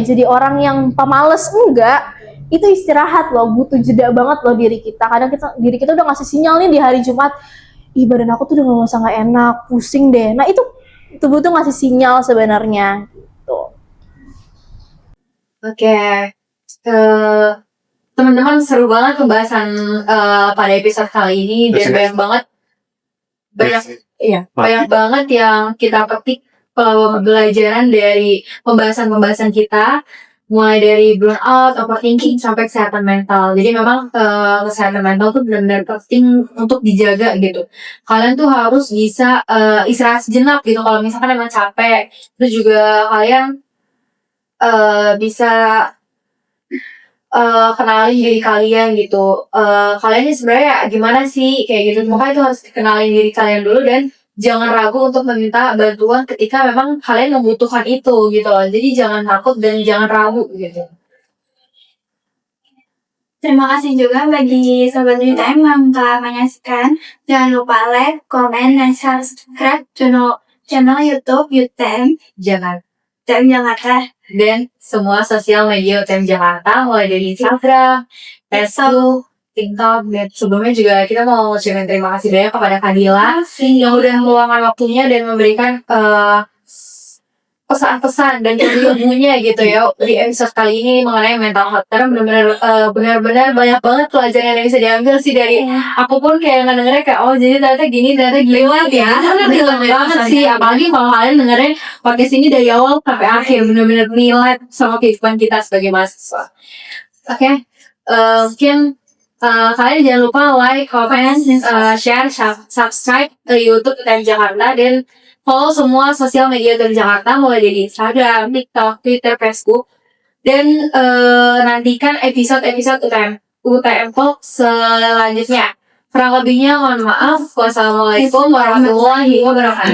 jadi orang yang pemalas, enggak. Itu istirahat loh, butuh jeda banget loh diri kita. Kadang diri kita udah ngasih sinyal nih di hari Jumat, ih badan aku tuh udah ngerasa nggak enak, pusing deh. Nah itu tubuh tuh ngasih sinyal sebenarnya gitu. Oke. Teman-teman, seru banget pembahasan pada episode kali ini, dan banyak banget yang kita petik pelajaran dari pembahasan kita, mulai dari burnout, overthinking, sampai kesehatan mental. Jadi memang kesehatan mental tuh benar-benar penting untuk dijaga gitu. Kalian tuh harus bisa istirahat sejenak gitu kalau misalkan emang capek. Terus juga kalian bisa kenalin diri kalian gitu. Kalian ini sebenarnya gimana sih kayak gitu. Makanya itu harus kenalin diri kalian dulu, dan jangan ragu untuk meminta bantuan ketika memang kalian membutuhkan itu gitu loh. Jadi jangan takut dan jangan ragu gitu. Terima kasih juga bagi Sobat UTM yang telah menyaksikan. Jangan lupa like, komen, dan subscribe channel YouTube UTM Jakarta. Dan semua sosial media UTM Jakarta, mulai dari Instagram, Facebook, TikTok, dan sebelumnya juga kita mau ucapin terima kasih banyak kepada Kadila yang udah meluangkan waktunya dan memberikan pesan-pesan dan ilmunya gitu ya di episode kali ini mengenai mental health. Karena benar-benar banyak banget pelajaran yang bisa diambil sih dari aku pun kayak ngedengernya kayak jadi ternyata gini ya. Relate banget sih, apalagi kalau kalian dengerin podcast ini dari awal sampai akhir, benar-benar relate sama kehidupan kita sebagai mahasiswa. Oke. Mungkin kalian jangan lupa like, comment, share, subscribe ke YouTube UTM Jakarta, dan follow semua sosial media UTM Jakarta, mulai dari Instagram, TikTok, Twitter, Facebook, dan nantikan episode-episode UTM Talk selanjutnya. Kurang lebihnya mohon maaf. Wassalamualaikum warahmatullahi wabarakatuh.